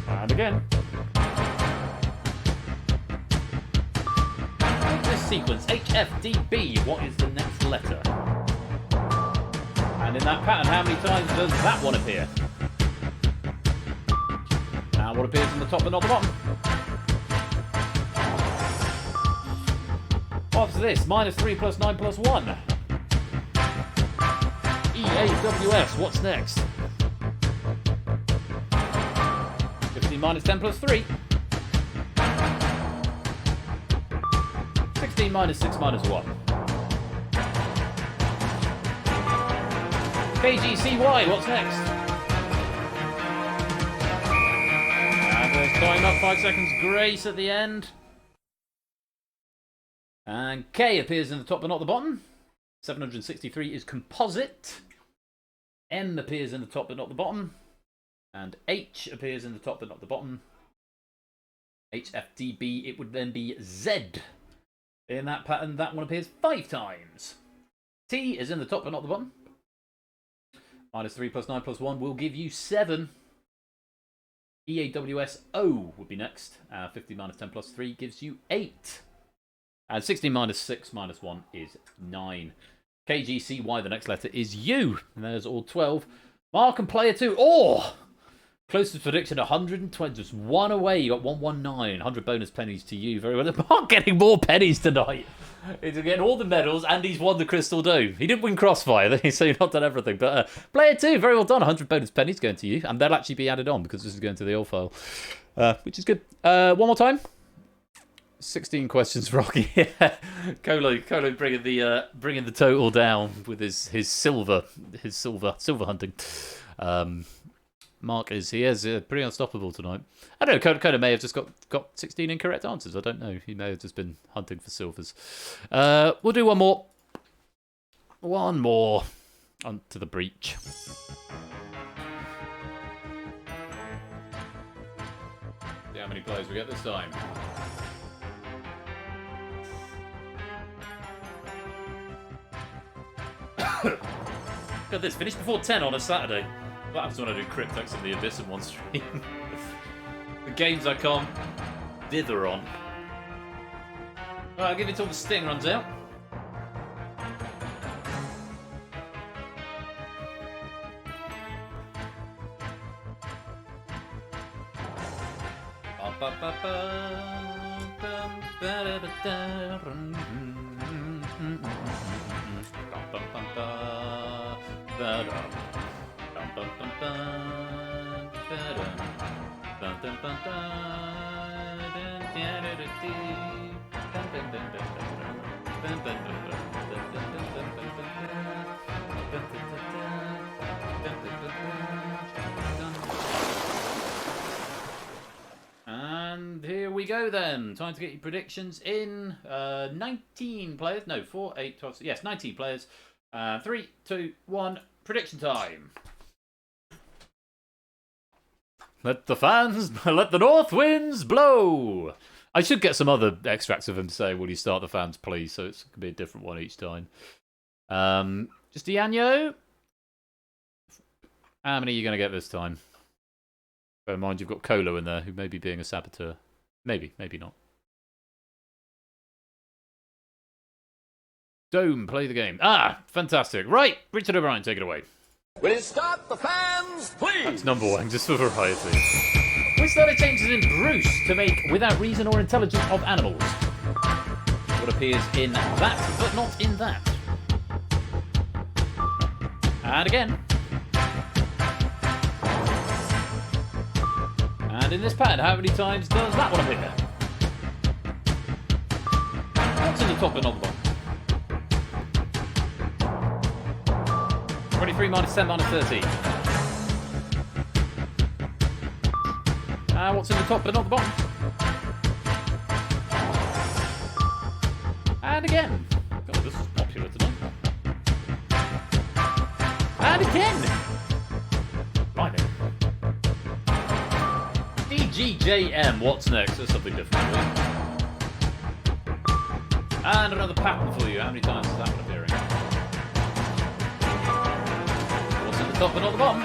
And again. This sequence, HFDB, what is the next letter? And in that pattern, how many times does that one appear? And what appears in the top but not the bottom? What's this? -3 plus 9 plus 1. EAWS, what's next? 15 minus 10 plus 3. 16 minus 6 minus 1. KGCY, what's next? And there's time up, 5 seconds grace at the end. And K appears in the top but not the bottom. 763 is composite. M appears in the top but not the bottom. And H appears in the top but not the bottom. HFDB, it would then be Z. In that pattern, that one appears 5 times. T is in the top but not the bottom. -3 plus 9 plus 1 will give you 7. EAWS O would be next. 15 minus 10 plus 3 gives you 8. And 16 minus 6 minus 1 is 9. KGCY, the next letter is U. And there's all 12. Mark and player 2. Oh! Closest prediction, 120. Just one away. You got 119. 100 bonus pennies to you. Very well. Mark getting more pennies tonight. He's getting all the medals and he's won the Crystal Dome. He didn't win Crossfire, so you've not done everything. But player 2, very well done. 100 bonus pennies going to you. And they'll actually be added on because this is going to the old file. Which is good. One more time. 16 questions, Rocky. Yeah. Colo bringing the total down with his silver hunting. Mark is pretty unstoppable tonight. I don't know. Coda may have just got 16 incorrect answers. I don't know. He may have just been hunting for silvers. We'll do one more. onto the breach. See how many players we get this time. Look at this, finish before 10 on a Saturday. What happens when I do Cryptex in the Abyss in one stream? The games I can't dither on. Alright, I'll give it till the sting runs out. And here we go then. Time to get your predictions in. 19 players. No, 4, 8, 12. Yes, 19 players. 3, 2, 1. Prediction time. Let the fans, let the north winds blow. I should get some other extracts of him to say, will you start the fans, please? So it's going to be a different one each time. Just Yanyo. How many are you going to get this time? Bear in mind, you've got Colo in there, who may be being a saboteur. Maybe, maybe not. Dome, play the game. Ah, fantastic. Right, Richard O'Brien, take it away. Will you start the fans, please? That's number one, just for variety. We started changes in Bruce to make without reason or intelligence of animals. What appears in that, but not in that. And again. And in this pattern, how many times does that one appear? What's in the top and on the bottom? 23 minus 10 minus 13. What's in the top but not the bottom? And again. God, this is popular tonight. And again. Right then. DGJM, what's next? That's something different. And another pattern for you. How many times is that one appearing? What's in the top but not the bottom?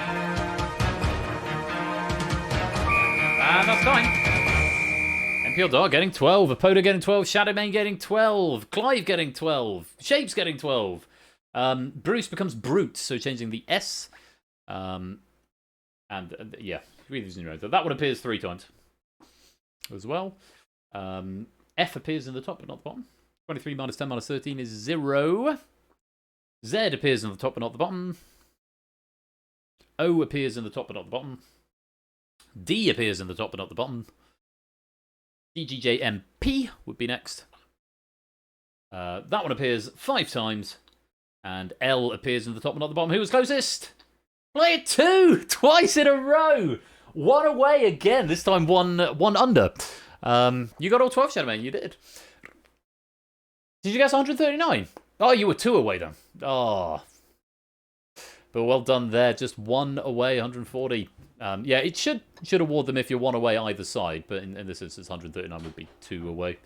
And that's time. MPL Dart getting 12, Apoda getting 12, Shadowmane getting 12, Clive getting 12, Shapes getting 12. Bruce becomes Brute, so changing the S. Yeah, that one appears 3 times as well. F appears in the top but not the bottom. 23 minus 10 minus 13 is 0. Z appears in the top but not the bottom. O appears in the top but not the bottom. D appears in the top but not the bottom. DGJMP would be next. That one appears 5 times. And L appears in the top but not the bottom. Who was closest? Play it 2! Twice in a row! 1 away again. This time one under. You got all 12, Shadowmane. You did. Did you guess 139? Oh, you were 2 away then. Oh. But well done there. Just 1 away, 140. Yeah, it should award them if you're 1 away either side, but in this instance, 139 would be 2 away.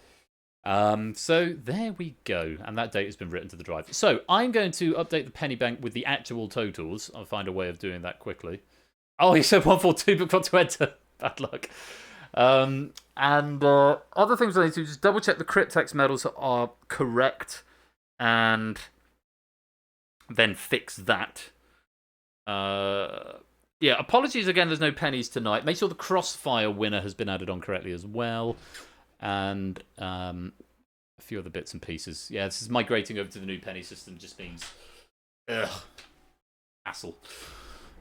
So there we go, and that date has been written to the drive. So I'm going to update the penny bank with the actual totals. I'll find a way of doing that quickly. Oh, he said 142, but got to enter. Bad luck. Other things I need to just double check the Cryptex medals are correct, and then fix that. Yeah, apologies again, there's no pennies tonight. Make sure the Crossfire winner has been added on correctly as well. And a few other bits and pieces. Yeah, this is migrating over to the new penny system just means hassle.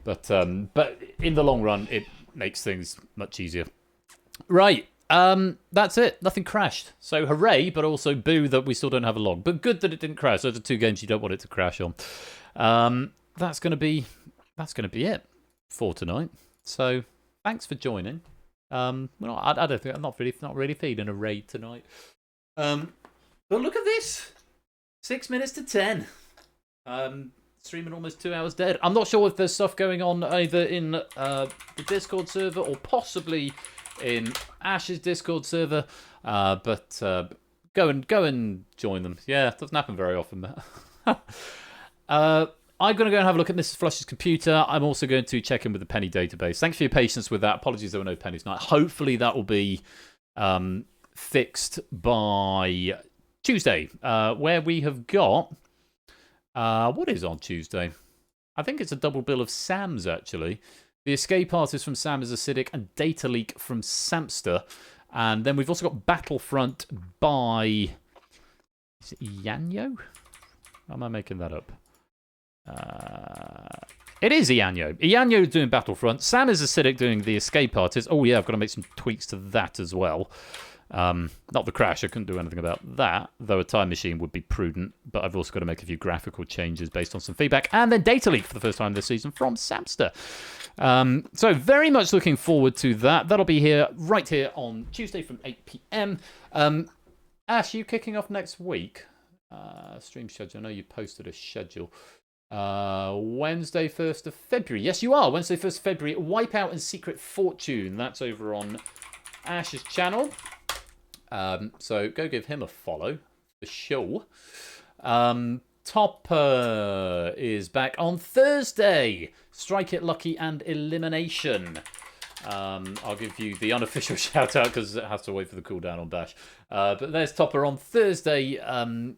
But in the long run, it makes things much easier. Right, that's it. Nothing crashed. So hooray, but also boo that we still don't have a log. But good that it didn't crash. Those are 2 games you don't want it to crash on. That's gonna be it for tonight. So thanks for joining. Well, I don't think I'm not really feeling a raid tonight. But look at this, 6 minutes to 10. streaming almost 2 hours dead. I'm not sure if there's stuff going on either in the Discord server or possibly in Ash's Discord server, but go and join them. Yeah, it doesn't happen very often. I'm going to go and have a look at Mrs. Flush's computer. I'm also going to check in with the penny database. Thanks for your patience with that. Apologies there were no pennies tonight. Hopefully that will be fixed by Tuesday, where we have got... what is on Tuesday? I think it's a double bill of Sam's, actually. The Escape Artist from Sam is Acidic and Data Leak from Samster. And then we've also got Battlefront by... Is it Yanyo? Or am I making that up? It is Ianyo. Ianyo doing Battlefront. Sam is Acidic doing the Escape Artist. Oh yeah, I've got to make some tweaks to that as well. Not the crash, I couldn't do anything about that, though a time machine would be prudent, but I've also got to make a few graphical changes based on some feedback. And then Data Leak for the first time this season from Samster. So very much looking forward to that. That'll be here, right here on Tuesday from 8 PM. Ash, you kicking off next week? Stream schedule, I know you posted a schedule. Wednesday 1st of February. Yes, you are. Wednesday 1st of February. Wipeout and Secret Fortune. That's over on Ash's channel. So go give him a follow for sure. Topper is back on Thursday. Strike It Lucky and Elimination. I'll give you the unofficial shout out because it has to wait for the cooldown on Bash. But there's Topper on Thursday.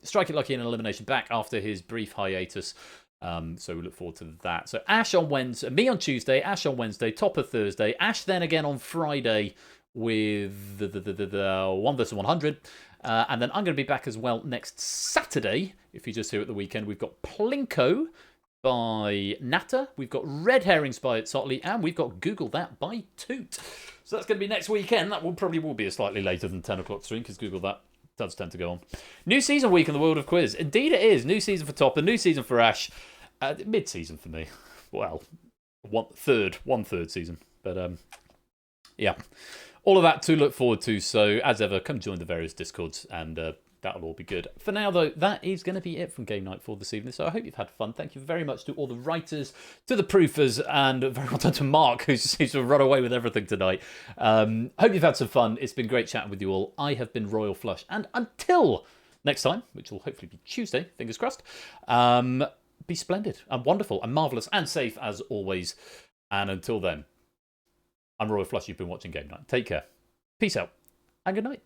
Strike It Lucky and Elimination back after his brief hiatus. So we look forward to that. So Ash on Wednesday, me on Tuesday, Ash on Wednesday, Topper Thursday, Ash then again on Friday with the 1 vs 100. And then I'm going to be back as well next Saturday. If you're just here at the weekend, we've got Plinko by Natter. We've got Red Herrings by Sotley. And we've got Google That by Toot. So that's going to be next weekend. That will be a slightly later than 10 o'clock stream because Google That does tend to go on. New season week in the world of quiz. Indeed it is. New season for Topper, new season for Ash. Mid-season for me. Well, one third season. But yeah. All of that to look forward to. So as ever, come join the various Discords and that'll all be good. For now, though, that is going to be it from Game Night for this evening. So I hope you've had fun. Thank you very much to all the writers, to the proofers, and very well done to Mark, who seems to have run away with everything tonight. Hope you've had some fun. It's been great chatting with you all. I have been Royal Flush. And until next time, which will hopefully be Tuesday, fingers crossed, be splendid and wonderful and marvellous and safe as always. And until then, I'm Royal Flush. You've been watching Game Night. Take care. Peace out and good night.